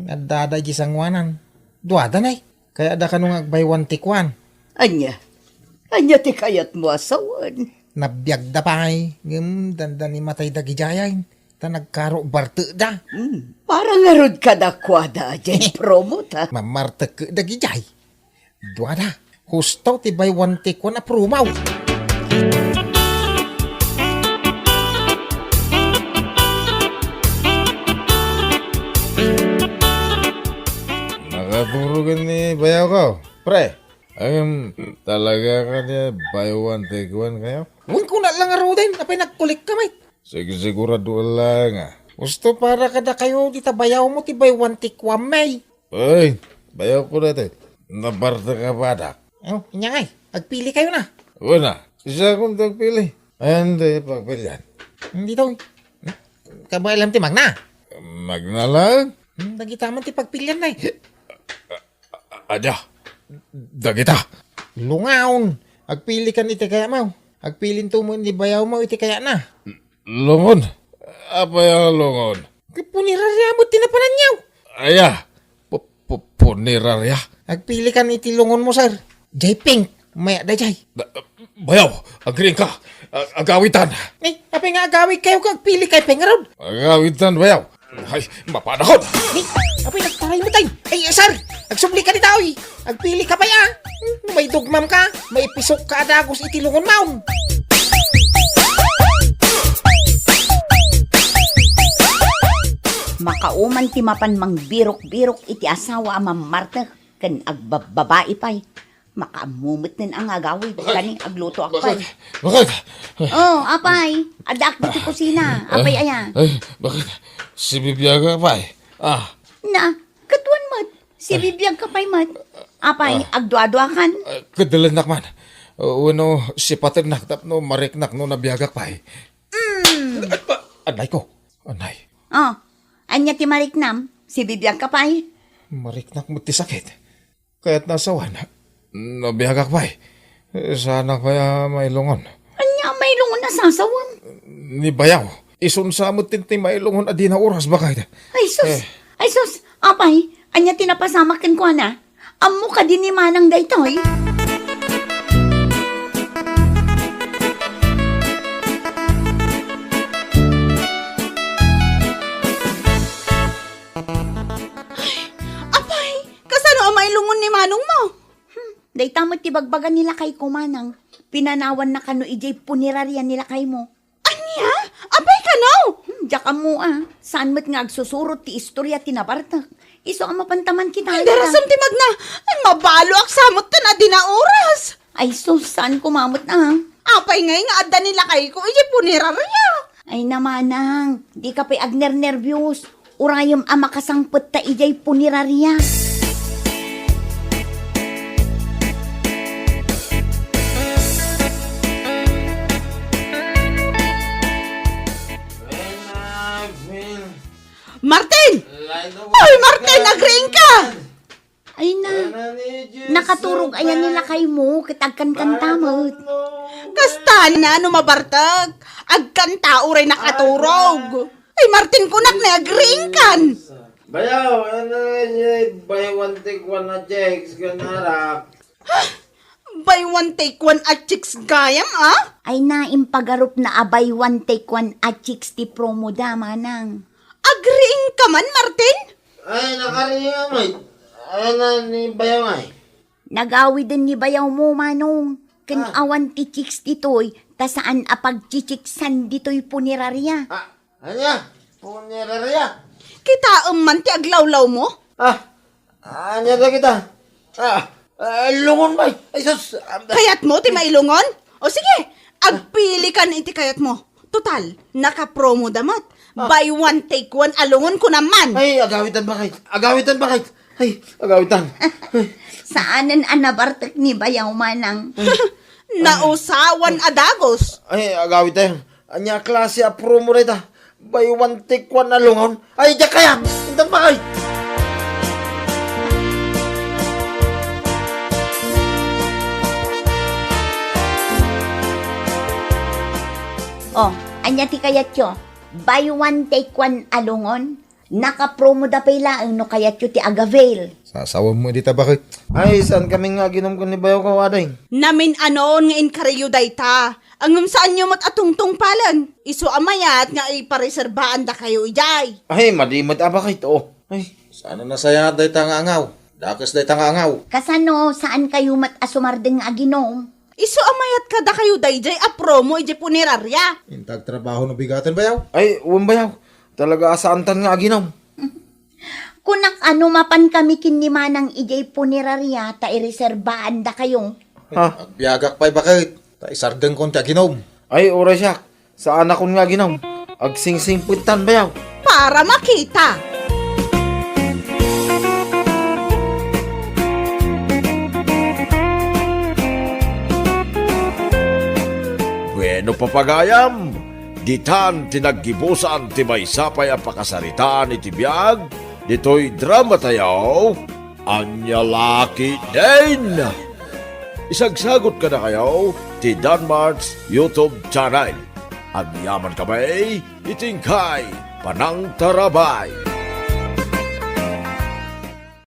Ada gisangwanan. Duada na kaya ada ka nung buy one take one. Anya ti kayat mo asawan. Nabiyag da pa dandan ni matay da gijayain. Ta nagkaro barte da. Parang ngarod ka da kwada, dyan promo ta. Mamarte ka da gijay. Duada, hustaw ti buy one take one na promaw. Nakaturugan ni bayaw ko. Pre, Talaga ka niya, buy one, take one kayo? huwag ko na lang arutin, apay nagkulik ka, mate. Sige, sigurado lang. Gusto para kada kayo, di tabayaw mo, ti buy one, take one, may. Ay, bayaw ko na ito. Nabarta ka ba, dak? Inyangay, agpili kayo na. Una, isa akong tagpili. Hindi, pagpilian. Hindi daw. Kabay alam ti magna. Magna lang? Nagitaman ti pagpilian na Ada. Dagita. Lungaon. Agpili ka iti kaya mo. Agpilin to mo, hindi bayaw mo, iti kaya na. Lungon? Apa yung lungon? Punirarya mo, tinapanan niyaw. Aya, punirarya. Agpili ka iti lungon mo, sir. Jay Pink, maya da jay. Bayaw, agring ka. Agawitan. Apa nga agawit kayo kag pili kay Pengarod? Agawitan, bayaw. Ay, mapanahon. Apa nagtaray mo tayo? Ay, sir, agsubli ka ni tao eh. Agpili ka pa ya. May dugmam ka, may pisok ka adagos iti lungon maun. Makauman ti mapan mang birok-birok iti asawa amam Marta kan agbababae pay. Makaamumot nin ang agawid kaning agluto akpay. Bakit? Apay. Adak dito kusina. Apay aya. Ay, bakit? Si Bibiyaga pa Na, katuan mat. Si bibiyag ka pay mat. Apay, agdwa-dwakan. Kadalan man. Uno, si paternak tapno mariknak no nabiyagak pa Anay ko. Anay. Anya ti mariknam. Si bibiyag ka pay. Mariknak mo ti sakit. Kaya't nasawan. Nabiyagak pa Sana kaya may lungon. Anya may lungon na sasawam. Ni bayaw. Isunsa mo tinti may lungon adi na oras bakit? Ay sus. Apay, anya tinapasamakin ko na. Amo ka din ni manang daytoy. Apay, kasano ang mailungon ni manong mo? Dayta mo tibagbagan nila kay kumanang. Pinanawan na kano ijay puniraryan nila kay mo. Anya? Apay ka no? Diyak mo Saan mo't nga agsusurot ti istorya tinabartak. Iso ang mapantaman kita. Darasam ti magna. Ay mabalo ak samot ka na di na oras. Ay sus, saan kumamot na Apay ngay nga adda nila kay ko ijay punirarya. Ay namanang, di ka pa'y agner-nervyos. Urayom ang makasangpot ta ijay punirarya. Martin! Ay, Martin, nag-ring ka! Ay nakaturog ayan nila kay mo, kitagkan-kanta mo. Kasta na, mabartag. Agkanta uray nakaturog. Ay, Martin, kunak na nag-ring kan. Bayaw, buy one take one na checks, ganarak. Buy one take one at chicks gayam, Ay naimpagarup na abay one take one at chicks ti promo da manang. Agreeing ka man, Martin? Ay, nakariya, mate. Ay, ni bayaw ay. Nagawi din ni bayaw mo, Manong. Awan ti chicks ditoy, ta saan apag chichiksan ditoy punerarya. Anya? Punerarya? Kita man ti aglawlaw mo? Anya na kita? Lungon ba? Ay, sus! Kayat mo ti mailungon? O sige, agpili ka na iti kayat mo. Total, naka-promo damat. Buy one, take one, alungon ko naman. Ay, agawitan bakit? Agawitan bakit? Ay, agawitan. Saanan anabartek ni bayaw manang. Nausawan adagos. Ay, agawitan. Anya klase a promo rita. Buy one, take one na lungon. Ay, diyak kaya! Intan bakit? Oh, anya ti kayat yo. Buy one, take one alungon. Naka-promo da pala ang no kayat yo ti agavail. Sasawa mo dita bakit? Ay, saan kami nga ginom ko ni Bayaw Kawaday? Namin anon nga inkaryo dayta. Angam saan nyo mat atungtong palan. Isu amayat nga ipareserbaan da kayo ijay. Ay, madimot bakit? Oh. Ay, Sana nasaya day nga angaw. Dakas day nga angaw. Kasano, saan kayo mat asumardeng aginom? Isu amayat ka da kayo dayjay a promo ijay punerarya. Intag trabaho no bigatan bayaw. ay, Bayaw. Talaga asaantan nga aginom. Kunak ano mapan kami kinimanang ijay punerarya ta ireserbaan da kayo. Agbiagak pa'y bakit? Ta isargang kon ti aginom. Ay, oras siya. Saan ako nga ginom? Agsingsing puntan Bayaw. Para makita. Bueno papagayam, ditan tinaggibusan ti may sapay ang pakasaritaan iti biyag, dito'y drama tayo, Anyalaki din! Isagsagot ka na kayo ti Danmarks YouTube channel. Ang yaman kamay, itingkay, panang tarabay.